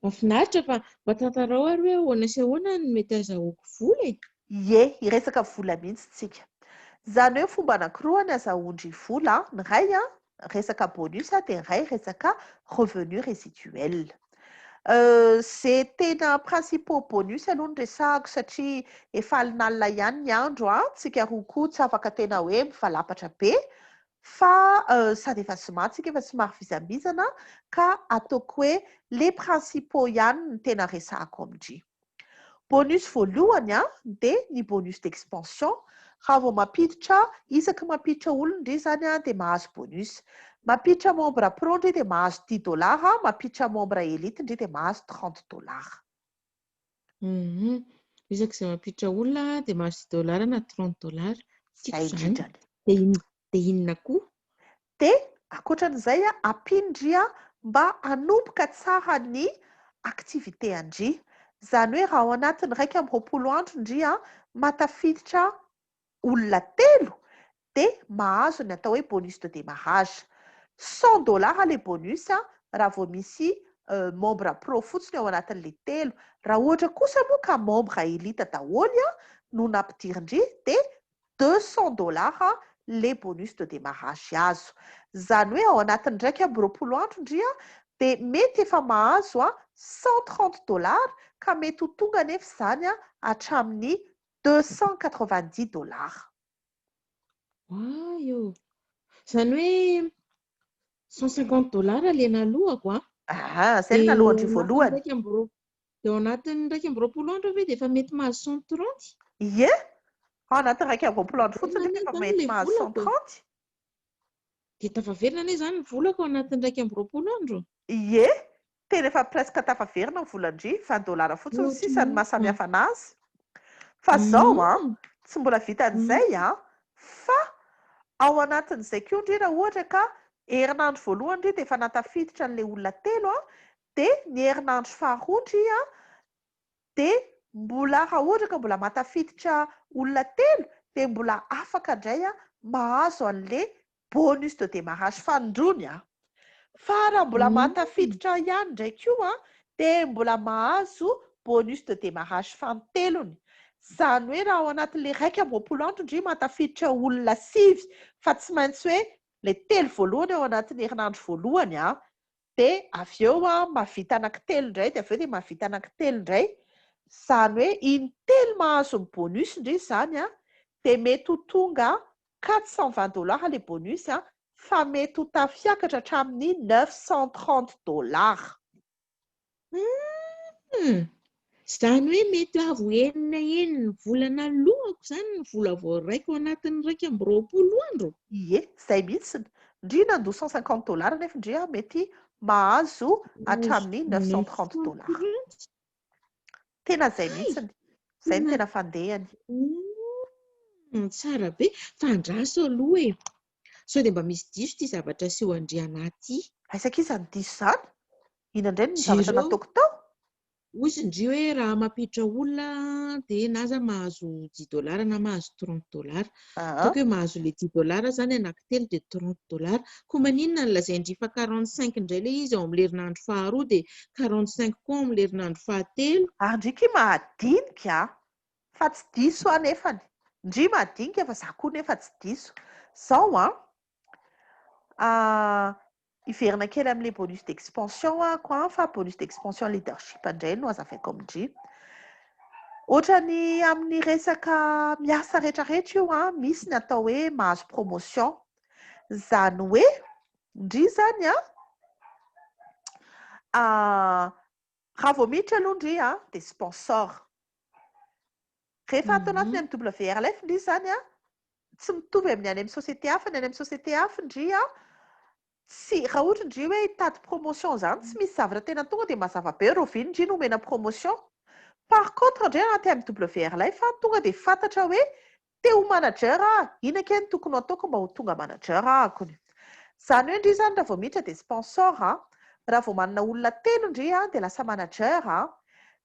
Mahafinaritra fa mba tantarao ary hoe ahoana sy ahoana no mety azahoako vola e. Ie, hiresaka vola mihitsy tsika. Izany hoe fomba anankiroa ny azahoandry vola. Ny iray resaka bonus dia ny iray resaka revenu résiduel. Izay tena principaux bonus aloha ny resahako satria efa alinalina ihany ny andro tsika roa koa tsy afaka tena hoe mivalapatra be, fa sady efa somatsika efa somary vizambizana ka ataoko hoe les principaux ihany ny tena resahako amindry. Bonus voalohany dia ny bonus d'expansion. Raha vao mampiditra, isaky mampiditra olona indri zany dia mahazo bonus. Mampiditra membre pro indri dia mahazo $10, mampiditra membre élite indri dia mahazo $30. Isaky izay mampiditra olona dia mahazo $10 na $30. Izay indrindrany. Dia inona koa? Dia ankoatran'izay ampindry mba hanomboka tsara ny activité andry. Izany hoe raha ao anatin'ny 120 andro indri matafiditra olona 3 dia mahazo ny atao hoe bonus de démarrage. $100 le bonus raha vao misy membre pro fotsiny ao anatin'ilay 3. Raha ohatra kosa moa ka membre élite daholo no nampidirindry dia $200 le bonus de démarrage azo. Izany hoe ao anatin'ny 120 andro indri dia mety efa mahazo $130 ka mety ho tonga nefa izany hatramin'ny $290. Io. Izany hoe $150 lena alohako Izay no alohandry voalohany. Dia ao anatin'ny 120 andro ve dia efa mety mahazo 130? Ie, ao anatin'ny 120 andro fotsiny efa mety mahazo 130. Dia tafaverina anie izany ny volako ao anatin'ny 120 andro? Ie, tena efa presque tafaverina ny volandry, $20 fotsiny sisa ny mahasamihafa anazy. Fa izao tsy mbola vitan'izay fa ao anatin'izay koa indri raha ohatra ka herinandro voalohany indri dia efa natafiditra an'ilay olona 3 dia ny herinandro faharoa indri dia mbola raha ohatra ka mbola matafiditra olona 3 dia mbola afaka indray mahazo an'ilay bonus de démarrage fanondrony fa raha mbola matafiditra ihany indray koa dia mbola mahazo bonus de démarrage fanotelony. Izany hoe raha ao anatin'ilay 1 andro ndry mahatafiditra olona 5 fa tsy maintsy hoe ilay 3 voalohany ao anatin'ny herinandro voalohany dia avy eo mahavita anankitelo indray dia avy eo dia mahavita anankitelo indray. Izany hoe in-telo mahazo ny bonus indry izany dia mety ho tonga $420 ilay bonus fa mety ho tafiakatra hatramin'ny $930. Izany hoe mety avo enina volana lohako izany ny vola voaraiko anatin'ny 220 andro. Ie, izay mihitsy. Ndry nandoa $150 nefa ndry mety mahazo hatramin'ny $930. Tena izay mihitsy. Izay no tena fandehany. Tsara be. Fandraso aloha e. Sao dia mba misy diso ity zavatra aseho andry anaty. Aisaka iza ny diso izany? Ina indray ny zavatra nataoko tao? Ozy indry hoe raha mampiditra olona dia na aza mahazo $10 na mahazo $30. Ataoko hoe mahazo ilay $10 izany anankitelo dia $30. Koa maninona no lazaindry fa 45 indray ilay izy ao amin'ny herinandro faharoa dia 45 koa ao amin'ny herinandro fahatelo. Ndriky mahadinika fa tsy diso anefany. Ndry mahadinika fa za koa nefa tsy diso. Zao iverina kely amin'ilay bonus d'expansion fa bonus d'expansion leadership indray no azavaiko amindry. Ohatrany amin'ny resaka miasa rehetrarehetra io misy ny atao hoe mahazo promotion. Izany hoe ndry izany raha vao miditra aloha ndry dia sponsor. Rehefa atao anatin'ny WRLF ndry izany tsy mitovy amin'ny any amin'ny société hafa. Ny any amin'ny société hafa ndry tsy raha ohatra ndry hoe hitady promotion izany tsy misy zavatra tena tonga dia mazava be roviny ndry no omena promotion. Par contre ndray anaty WRLF tonga dia fantatra hoe te ho manager ina keny tokony ataoko mba ho tonga manager akony. Izany hoe ndry izany raha vao miditra dia sponsor. Raha vao manana olona 3 ndry dia lasa manager.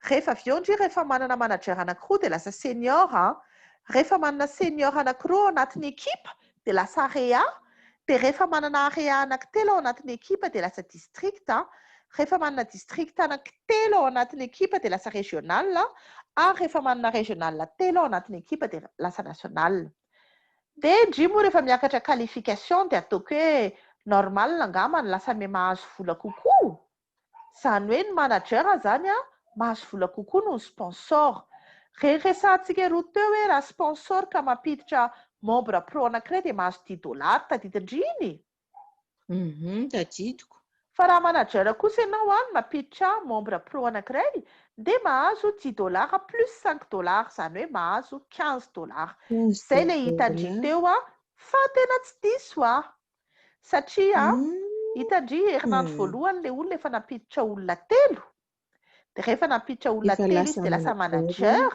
Rehefa avy eo ndry rehefa manana manager anankiroa dia lasa senior. Rehefa manana senior anankiroa anatin'ny ekipa dia lasa area. Dia rehefa manana area anankitelo ao anatin'ny ekipa dia lasa district. Rehefa manana district anankitelo ao anatin'ny ekipa dia lasa régional. Ary rehefa manana régional 3 ao anatin'ny ekipa dia lasa national. Dia ndry moa rehefa miakatra qualification dia ataoko hoe normal angamba ny lasa mahazo vola kokoa. Izany hoe ny manager izany mahazo vola kokoa noho ny sponsor. Resahantsika roa teo hoe raha sponsor ka mampiditra membre pro anankiray dia mahazo $10 tadidindriny. Tadidiko. Fa raha manager kosa ianao mampiditra membre pro anankiray dia mahazo $10 plus $5. Izany hoe mahazo $15. Izay ilay hitandry teo fa tena tsy diso satria hitandry herinandro voalohany ilay olona efa nampiditra olona 3. Dia rehefa nampiditra olona 3 izy dia lasa manager.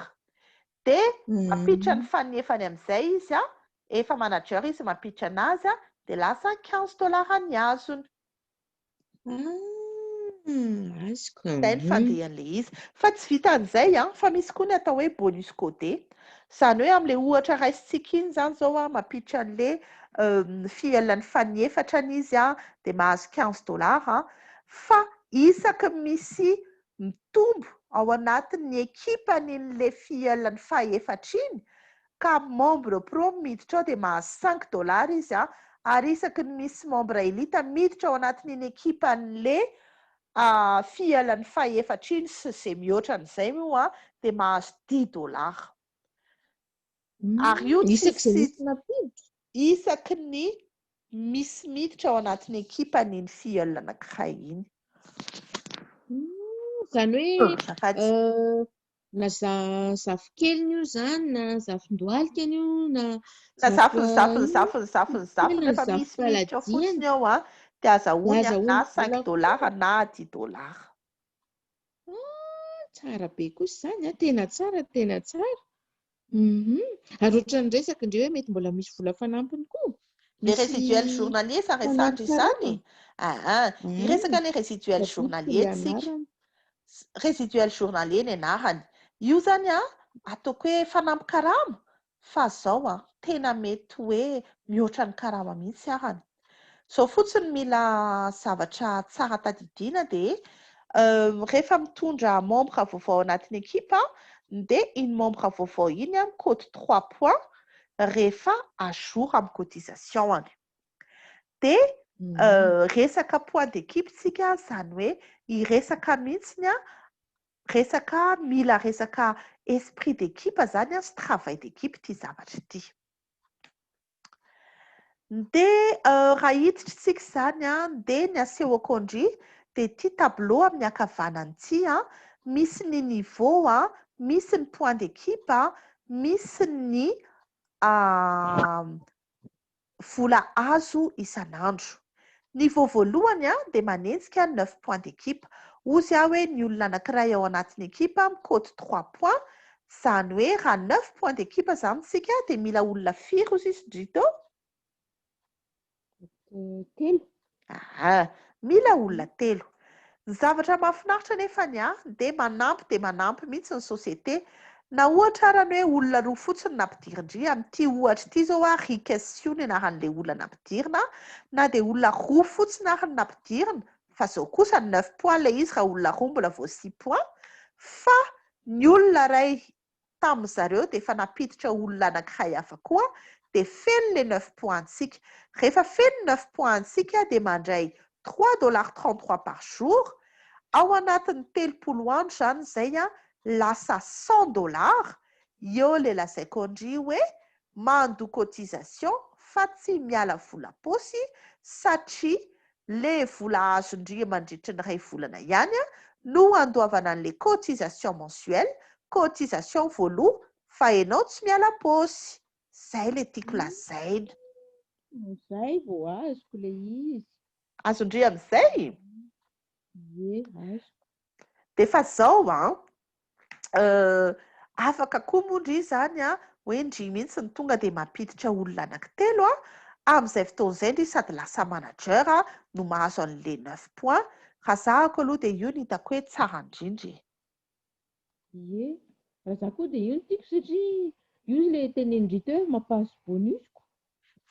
Dia mampiditra ny fanefany amin'izay izy efa manager izy mampiditra anazy dia lasa $15 ny azony. Izay ny fandehan'ilay izy. Fa tsy vitan'izay fa misy koa ny atao hoe bonus codé. Izany hoe amin'ilay ohatra raisitsika iny izany izao mampiditra an'ilay fialan'ny fanefatrany izy dia mahazo $15. Fa isaky misy mitombo ao anatin'ny ekipan'ilay fialan'ny faefatra iny ka membre pro miditra ao dia mahazo $5 izy ary isaky ny misy membre elite miditra ao anatin'iny ekipan'ilay fialan'ny faefatra iny sy izay mihoatra an'izay moa dia mahazo $10. Ary io isaky ny misy miditra ao anatin'ny ekipan'iny fiala anankiray iny. Izany hoe na zafikeliny io izany na zafindohalika io na zafiny rehefa misy miditra fotsiny ao dia azahoany na $5 na $10. Tsara be kosa izany tena tsara tena tsara. Ary ohatran'ny resaka indray hoe mety mbola misy vola fanampiny koa. Les résiduels journaliers ça resandry izany. Iresaka ny résiduel journalier tsika. Résiduel journalier ny anarany. Io zany ataoko hoe fanampy karama fa zao tena mety hoe mihoatra ny karama mihitsy arany. Zao fotsiny mila zavatra tsara tadidiana dia rehefa mitondra membre vaovao anatin'ny ekipa dia iny membre vaovao iny mikôty 3 points rehefa à jour amin'ny cotisation-any. Dia resaka point d'équipe tsika zany hoe iresaka mihitsiny resaka mila resaka esprit d'équipe zany sy travail d'équipe ity zavatra ity. Dia raha hiditrintsika zany dia ny asehoko indry dia ity tableau amin'ny ankavanany ity misy ny niveau misy ny point d'équipe misy ny vola azo isan'andro. Niveau voalohany dia manenjika 9 points d'équipe. Ozy hoe ny olona anankiray ao anatin'ny ekipa mikôty 3 points, zany hoe raha 9 points d'équipe zany tsika dia mila olona firy ozy izy ndry telo. Mila olona telo. Ny zavatra mahafinaritra nefany dia manampy mihitsy ny société. Na ohatra ara ny hoe olona roa fotsiny nampidirindry amin'ity ohatra ity zao Rikesio ny anaran'ilay olona nampidirina, na dia olona roa fotsiny ary nampidirina, fa zao kosa 9 points ilay izy raha olona roa mbola vao 6 points, fa ny olona iray tamin'izareo dia efa nampiditra olona anankiray hafa koa dia feno le 9 points antsika. Rehefa feno 9 points antsika dia mandray $3.33 par jour. Ao anatin'ny 30 andro zany zay lasa $100. Eo le lazaiko indry hoe mando cotisation fa tsy miala vola posy satria le vola azo indry mandritry ny 2 volana ihany no andoavana an'le cotisation mensuelle, cotisation voaloha fa ianao tsy miala posy. Zay le tiako lazaina. Zay vao azoko le izy. Azo indry amin'izay? Azo. Dia fa zao afaka koa moa indry zany hoe indry mihitsy ny tonga dia mampiditra olona anankitelo amin'izay fotoan'izay indry sady lasa manager no mahazo an'le 9 points. Raha zahako aloha dia io ny hitako hoe tsara indrindra. Raha za koa dia io no tiako satria io le tenenindry teo mampahazo bonusiko.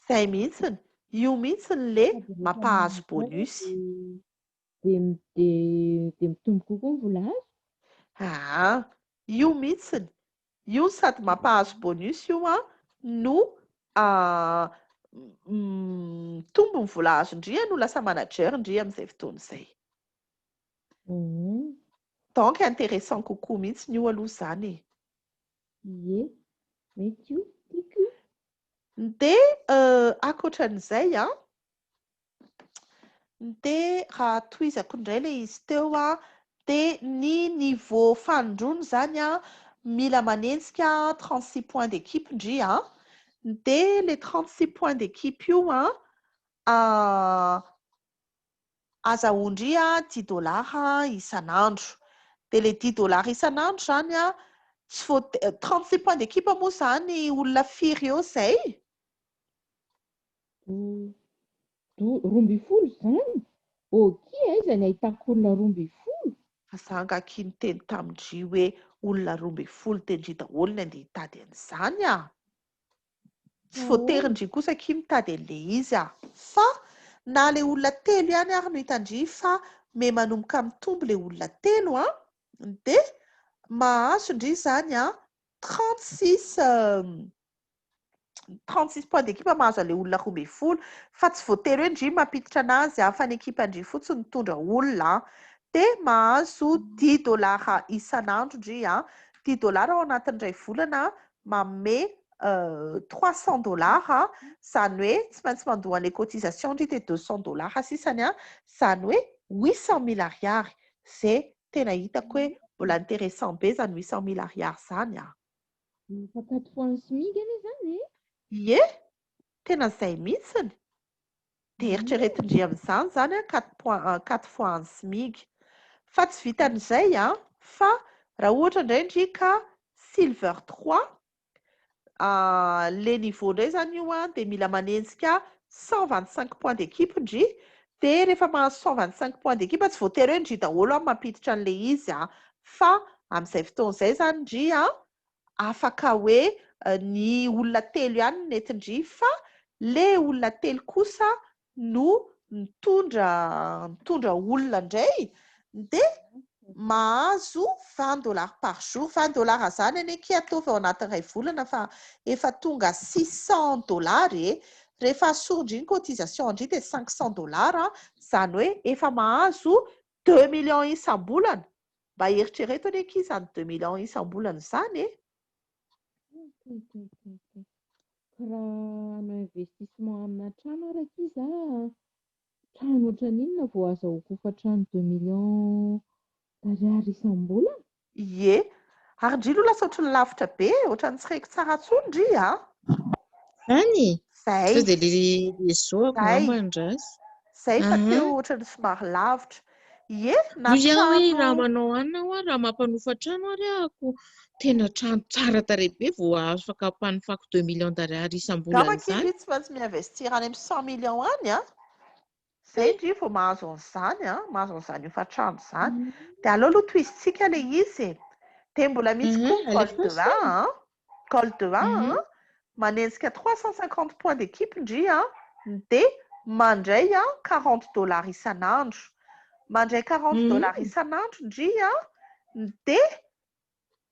Zay mihitsiny, io mihitsiny le mampahazo bonus. Dia mitombo kokoa ny vola azo. Io mihitsiny, io sady mampahazo bonus io no tombo ny vola azo indria no lasa manager indria amin'izay fotoan'izay. Donc intéressant kokoa mihitsy io aloha zany. Mety io, tiako io. Dia ankoatran'izay dia raha tohizako indray le izy teo dia ny niveau fandroany zany mila manenjika 36 points d'équipe indry dia le 36 points d'équipe io azahoandry $10 isan'andro. Dia le $10 isan'andro zany tsy vao 36 points d'équipe moa zany olona firy eo zay? 12 zany. Izany ahitako olona 12. Zangaki niteny tamindry hoe olona 12 tendry daholo ny andeha hitady an'izany Tsy voaterindry kosa ki mitady an'le izy fa na le olona telo ihany ary no hitandry fa me manomboka mitombo le olona telo dia mahazo indry zany 36 points d'équipe mahazo an'le olona 12 fa tsy voatery hoe indry mampiditra anazy fa ny ekipa indry fotsiny mitondra olona dia mahazo $10 isan'andro indry $10 ao anatin'iray volana manome $300 zany hoe tsy maintsy mandoa an'ilay cotisation indry dia $200 sisany zany hoe $800,000 zay tena hitako hoe mbola intéressant be zany $800,000 zany Fa 4 fois ny SMIC anie zany tena izay mihitsiny. Dia eritreretindry amin'izany zany 4 fois ny SMIC. Fa tsy vitan'izay fa raha ohatra indray indry ka silver 3 le niveau indray zany io dia mila manenjika 125 points d'équipe indry dia rehefa mahazo 125 points d'équipe tsy voatery hoe indry daholo mampiditra an'le izy fa amin'izay fotoan'izay zany indry afaka hoe ny olona telo ihany no netindry fa le olona telo kosa no mitondra olona indray dia mahazo $20 par jour. $20 zany anie ki ataovy ao anatin'ny ray volana fa efa tonga $600 rehefa asordry ny cotisation indri dia $500 zany hoe efa mahazo 2 millions isam-bolana. Mba eritrereto anie ki zany 2 millions isam-bolana zany e. Raha hanao investissement amina trano araka izy trano ohatran'inona vao azahoako fa trano 2 millions ariary isam-bolana? Ie, ary ndry aloha lasa ohatran'ny lavitra be, ohatran'ny tsy haiko tsara intsony ndry Zany? Zay. Sao dia le zoako ngamba andrasy. Zay fa teo ohatran'ny somary lavitra. Ie, na Noho izaho hoe trano raha manao anona aho raha mampanofa trano ary ahako tena trano tsara tarehy be vao afaka hampanofako 2 millions d'ariary isam-bolana gamaka zany. indry tsy maintsy mi-investir any amin'ny 100 millions any Zay indry vao mahazo an'izany mahazo an'izany hofa-trano zany. Dia aleo aloha tohizintsika ilay izy e. Dia mbola misy koa ny col de 1 col de 1 manenjika 350 points d'équipe indry dia mandray $40 isan'andro. Mandray $40 isan'andro indry dia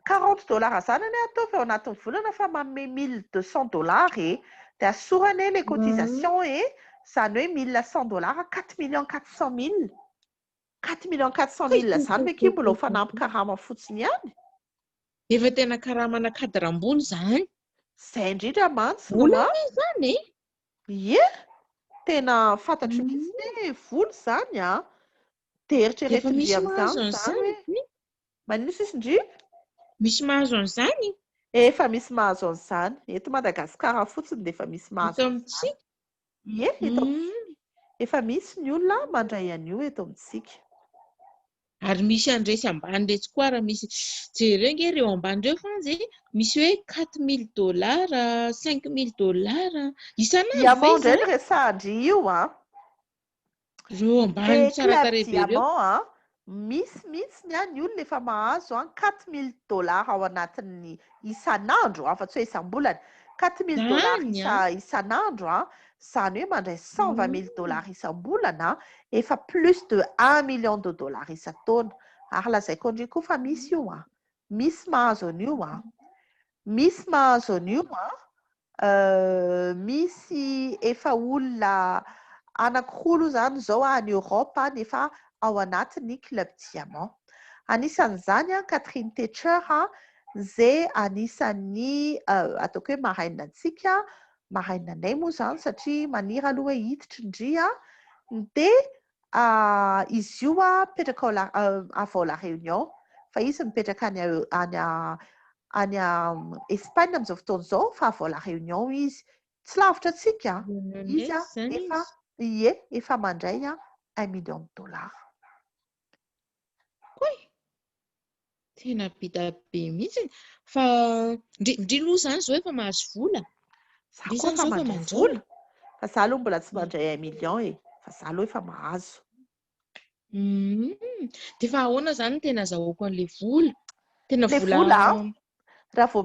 $40 zany anie ataovy ao anatin'ny volana fa manome $1,200 e. Dia asorany les cotisations zany hoe $1,100 4 millions 400 000. 4 millions 400 000 zany ve ki mbola ho fanampy karama fotsiny ihany? Efa tena karamana kadram-bola zany. Zay indrindra mantsy Volana zany e? Ie, tena fantatro mihitsy hoe vola zany dia eritrereto indry amin'izany zany hoe manino sisa indry? Misy mahazo an'izany? Efa misy mahazo an'izany. Eto Madagasikara fotsiny dia efa misy mahazo an'izany. Ie, eto efa misy ny olona mandray an'io eto amintsika. Ary misy andresy ambany retsy koa raha misy jereo nge ireo ambany reo fanjy misy hoe $4,000 $5,000 isan'andro diamant indray no resahindry io Ireo ambany tsara tarehy be ireo. Diamant misy mihitsy ny olona efa mahazo $4,000 ao anatin'ny isan'andro afa-tsy hoe isam-bolana. $4,000 isan'andro zany hoe mandray $120,000 isam-bolana efa plus de $1 million isan-taona. Ary lazaiko indray koa fa misy io misy mahazo an'io misy mahazo an'io misy efa olona anankiroa zany zao any Europe nefa ao anatin'ny club diamant. Anisan'izany Catherine Teacher izay anisan'ny ataoko hoe marainantsika, marainanay moa zany satria maniry aloha hoe hiditra indry dia izy io mipetraka avao La Réunion fa izy mipetraka any Espagne amin'izao fotoana izao fa avao La Réunion izy. Tsy lavitra antsika izy efa mandray $1 million. Tena bita be mihitsy fa ndry loha zany zao efa mahazo vola. Ndry zany zao efa mandray vola. Fa za aloha mbola tsy mandray $1 million fa za aloha efa mahazo. Dia fa ahoana zany tena azahoako an'ilay vola? Tena vola raha vao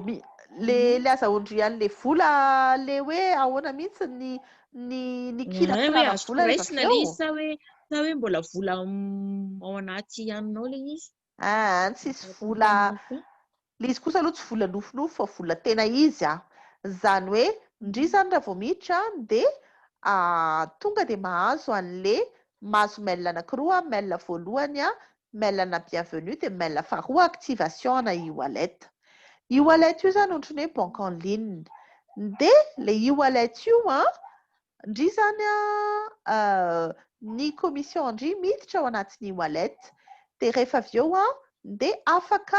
le azahoandry an'ilay vola le hoe ahoana mihitsy ny kirakirana vola rehefa avy sa hoe mbola vola ao anaty aminao ilay izy? Tsisy vola. Le izy kosa aloha tsy vola nofinofy fa vola tena izy Zany hoe ndry zany raha vao miditra dia tonga dia mahazo an'le mahazo mail anankiroa, mail voalohany mail ana bienvenue dia mail faharoa activation ana e-wallet. E-wallet io zany ohatran'ny hoe banque en ligne. Dia le e-wallet io ndry zany ny commission indry miditra ao anatin'ny e-wallet dia rehefa avy eo dia afaka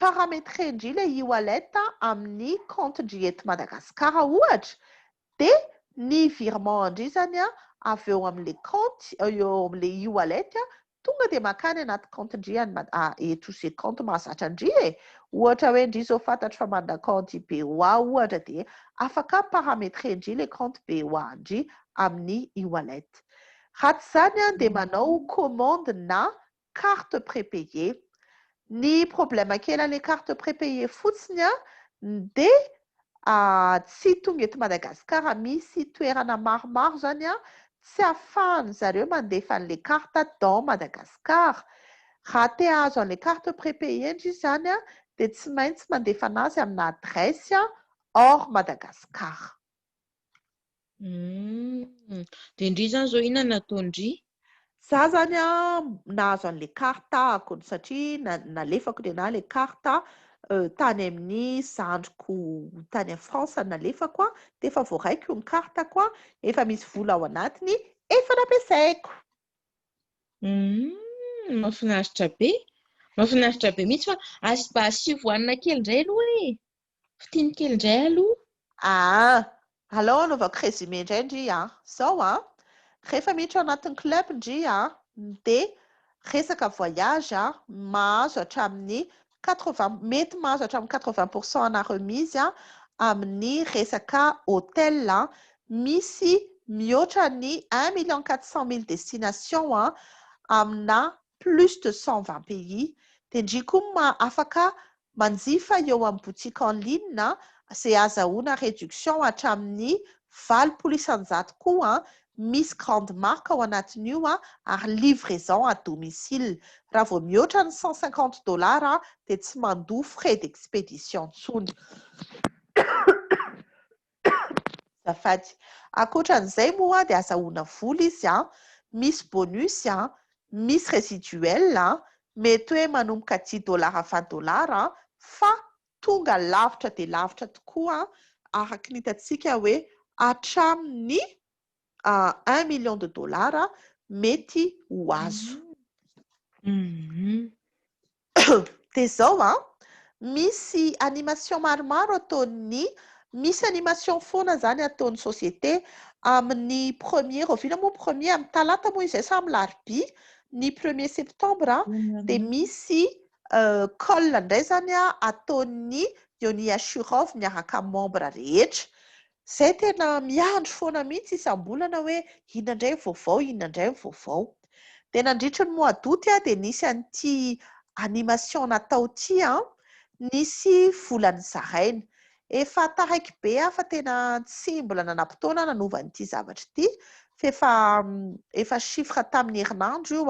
paramétrer indry le e-wallet amin'ny compte indry eto Madagasikara ohatra dia ny virement indry zany avy eo amin'le compte eo amin'le e-wallet tonga dia makany anaty compte indry eto izay compte mahazatra indry ohatra hoe indry zao fantatro fa manana compte BOA ohatra dia afaka paramétrer indry le compte BOA indry amin'ny e-wallet. Raha tsy zany dia manao commande na carte prépayée. Ny problème kely an'ilay carte prépayée fotsiny dia tsy tonga eto Madagasikara misy toerana maromaro zany tsy ahafahan zareo mandefa an'ilay carte dans Madagasikara. Raha te azo an'ilay carte prépayée izy zany a dia tsy maintsy mandefa anazy amina adresy hors Madagasikara. Dia indry zany zao inona nataondry? Za zany nahazo an'ilay kartako satria nalefako dia ilay karta tany amin'ny zandriko tany amin'ny Fransa nalefako dia efa voaraiko ny kartako efa misy vola ao anatiny efa nampiasaiko. Mahafinaritra be. Mahafinaritra be mihitsy fa mba asivoanina kely indray aloha fitiny kely indray aloha. Alao anaovako résumé indray indry zao rehefa miditra anatin'ny club indry dia resaka voyage mahazo hatramin'ny 80 mety mahazo hatramin'ny 80% ana remise amin'ny resaka hôtel misy mihoatra ny 1,400,000 destination amina plus de 120 pays dia indry koa afaka manjifa eo amin'ny boutique en ligne izay azahoana réduction hatramin'ny 80 isan-jato koa misy grande marque ao anatin'io ary livraison à domicile. Raha vao mihoatra ny $150 dia tsy mandoa frais d'expédition intsony. Zafady. Ankoatran'izay moa dia azahoana vola izy misy bonus misy résiduel mety hoe manomboka $10 $20 fa tonga lavitra dia lavitra tokoa araka ny hitantsika hoe hatramin'ny $1 million mety ho azo. Dia zao misy animation maromaro ataony misy animation foana zany ataony société amin'ny 1er ovina moa 1er amin'ny talata moa izay sa amin'ny larobia ny 1er septembre dia misy call indray zany ataony Yoni Ashurov miaraka amin'ny membre rehetra. Zay tena miandry foana mihitsy isam-bolana hoe inona indray vaovao, inona indray vaovao. Dia nandritry ny mois d'août dia nisy an'ity animation natao ity nisy volany zaraina. Efa taraiky be fa tena tsy mbola nanam-potoana nanaovan'ity zavatra ity fa efa chiffre tamin'ny herinandro io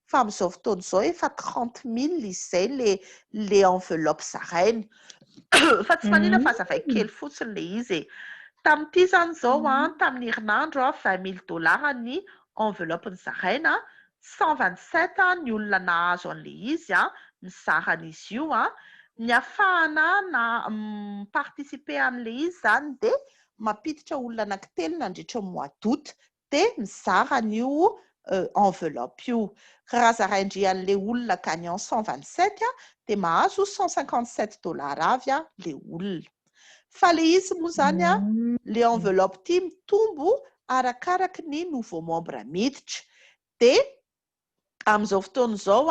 fa amin'izao fotoana izao efa 30,000 izay le enveloppe zaraina. Fa tsy manina fa zavaiko kely fotsiny le izy. Tamin'ity zany izao tamin'ny herinandro $20,000 ny enveloppe ny zaraina 127 ny olona nahazo an'ilay izy mizarana izy io ny ahafahana participer amin'ilay izy zany dia mampiditra olona anankitelo nandritra ny mois d'août dia mizara an'io enveloppe io. Raha zaraindry an'ilay olona gagnant 127 dia mahazo $157 avy ilay olona. Fa le izy moa zany le enveloppe ity mitombo arakaraka ny nouveau membre miditra dia amin'izao fotoana izao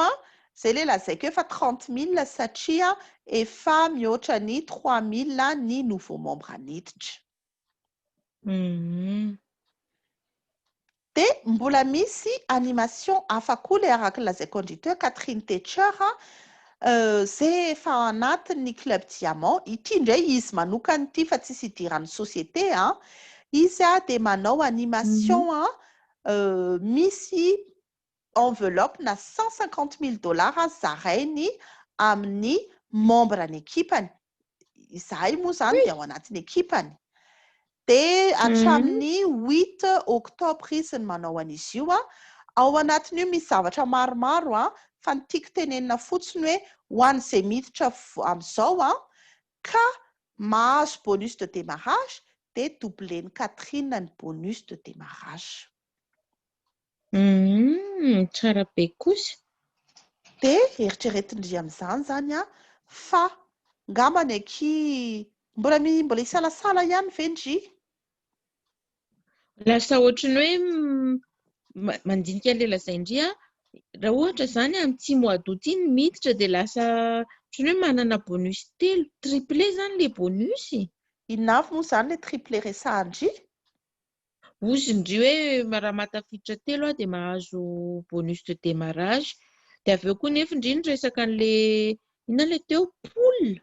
izay le lazaiko efa 30,000 satria efa mihoatra ny 3,000 ny nouveau membre miditra. Dia mbola misy animation hafa koa le araka ny lazaiko andrito hoe Catherine Teacher zay efa anatin'ny club diamant ity indray izy manokana ity fa tsisy idiran'ny société izy dia manao animation misy enveloppe na $150,000 zarainy amin'ny membre ny ekipany. Izahay moa zany dia ao anatin'ny ekipany. Dia hatramin'ny 8 octobre izy ny manao an'izy io ao anatin'io misy zavatra maromaro fa ny tiako tenenina fotsiny hoe ho an'izay miditra amin'izao ka mahazo bonus de démarrage dia doubleny Catherine ny bonus de démarrage. Tsara be kosa. Dia eritreretindry amin'izany zany fa ngambany aky mbola isalasala ihany vendry. Lasa ohatrany hoe mandinika an'ilay lazaindry raha ohatra zany amin'ity mois d'août iny miditra dia lasa ohatrany hoe manana bonus telo triplé zany le bonus. Inona avy moa zany le triplé resahindry? Ozy indry hoe raha matafiditra telo dia mahazo bonus de démarrage dia avy eo koa nefa indry ny resaka an'ilay inona le teo poule.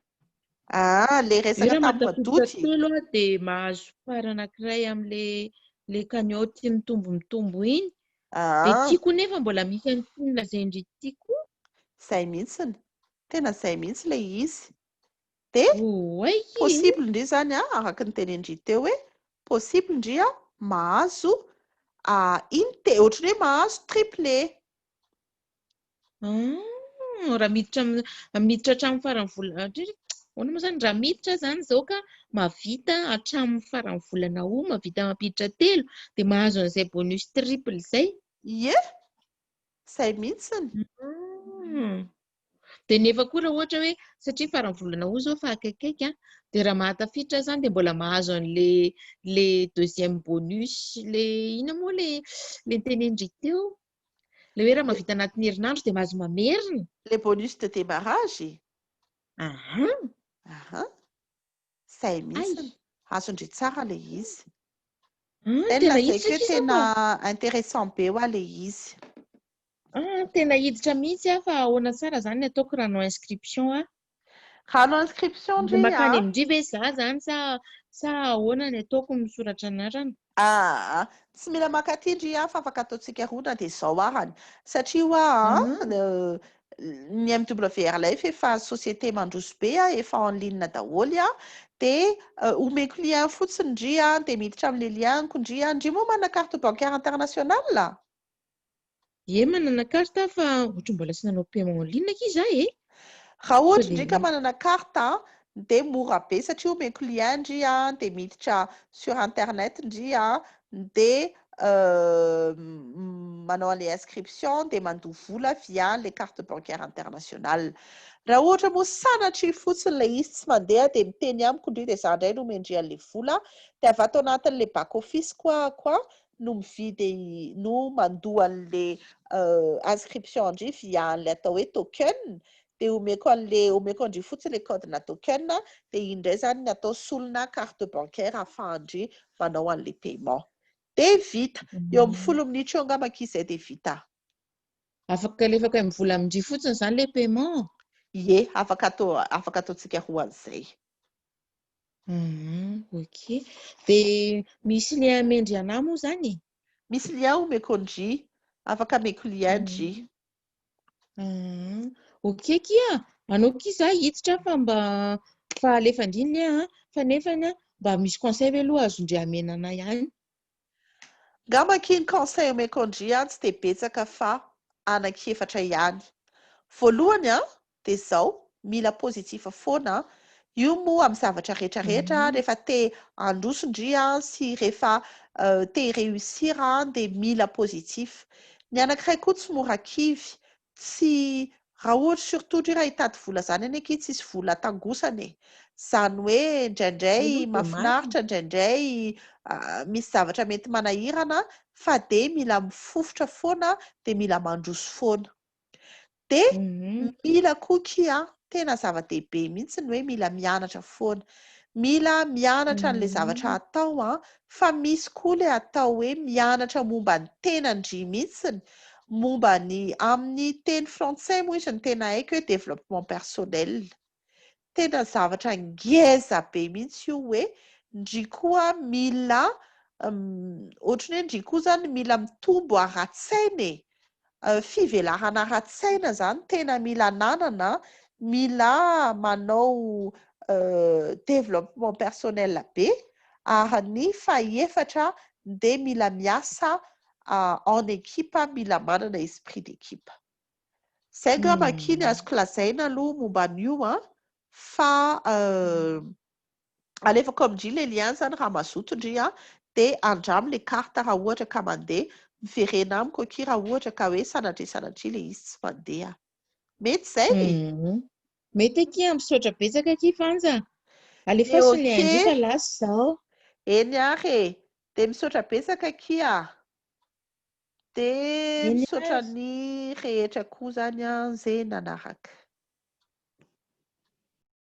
Le resaka tampoadoty telo dia mahazo pary anankiray amin'ilay cagnotte mitombo iny. Dia tiako nefa mbola misy an'ity lazaindry ity koa. Zay mihitsiny. Tena zay mihitsy ilay izy. De Oay! possible indri zany araka ny tenendry teo hoe possible indri mahazo ohatry hoe mahazo triplé. Raha miditra hatramin'ny faran'ny volana ahoana moa zany raha miditra zany zao ka mahavita hatramin'ny faran'ny volana mahavita mampiditra 3 dia mahazo an'izay bonus triple zay. Ie, zay mihitsiny. Dia nefa koa raha ohatra hoe satria faran'ny volana zao fa akaikaiky dia raha mahatafiditra zany dia mbola mahazo an'le deuxième bonus le ina moa le tenendry teo. Le hoe raha mahavita anatin'ny herinandro dia mahazo mamerina. Le bonus de démarrage. Zay mihitsiny. Azondry tsara le izy. Tena lazaiko hoe tena intéressant be ho le izy. Tena hiditra mihitsy fa ahoana tsara zany ny ataoko raha hanao inscription Raha hanao inscription ndry makany amin'indry ve za zany sa ahoana ny ataoko misoratra anarana? Tsy mila makaty ndry fa afaka ataontsika roa na dia izao arany satria ny MWRLF efa société mandroso be efa en ligne daholo dia omeko lien fotsiny ndry dia miditra amin'ilay lienko ndry moa manana carte bancaire international. Manana carte fa ohatra mbola tsy nanao paiement en ligne aky za raha ohatra ndry ka manana carte dia mora be satria omeko lien ndry dia miditra sur internet ndry dia manao an'ilay inscription dia mandoha vola via les cartes bancaires internationales. Raha ohatra moa sanatry fotsiny ilay izy tsy mandeha dia miteny amiko ndry dia za indray no mendry an'ilay vola dia avy ato anatin'ilay back office koa no mividy no mandoha an'ilay inscription ndry via an'ilay atao hoe token dia omeko ndry fotsiny ilay code na token dia iny indray zany ny atao solona carte bancaire ahafahandry manao an'ilay paiement dia vita eo amin'ny 10 minitra eo angambany izay dia vita. Afaka alefaka mivola amindry fotsiny zany le paiement? Ie, afaka ataontsika roa an'izay. Ok. Dia misy lien mendry anà moa zany? Misy lien omeko ndry, afaka ameko lien ndry. Ok kia, anao kia za hiditra fa mba fa alefa indriny fa nefany mba misy conseil ve aloha azondry amena anay ihany? Ngamba kiny conseil omeko ndry tsy dia betsaka fa anaky 4 ihany. Voalohany dia izao mila pozitiva foana io moa amin'ny zavatra rehetrarehetra rehefa te handroso ndry sy rehefa te réussir dia mila pozitif. Ny anankiray koa tsy mora kivy, tsy raha ohatra surtout ndry raha hitady vola zany any aky tsisy vola tangosany izany hoe indraindray mahafinaritra indraindray misy zavatra mety manahirana fa dia mila mifofotra foana dia mila mandroso foana. Dia mila koa tena zava-dehibe mihitsy ny hoe mila mianatra foana, mila mianatra n'ilay zavatra atao fa misy koa ilay atao hoe mianatra momba ny tenandry mihitsiny, momba ny amin'ny teny frantsay moa izy ny tena haiko hoe développement personnel. Tena zavatra ngeza be mihitsy io hoe ndry koa mila ohatrany hoe ndry koa zany mila mitombo ara-tsaina fivelarana ara-tsaina zany tena mila nanana, mila manao développement personnel be ary ny fahaefatra dia mila miasa en équipe, mila manana esprit d'équipe. Zay ngamba kiny azoko lazaina aloha momba an'io fa alefako amindry le lien zany raha mazoto ndry dia andramo le carte raha ohatra ka mandeha, miverena amiko aky raha ohatra ka hoe sanatria ilay izy tsy mandeha. Mety zay? Mety aky misaotra betsaka aky fanja. Alefaso ny indry fa lasa izao. Eny ary dia misaotra betsaka aky dia misaotra ny rehetra koa zany izay nanaraka.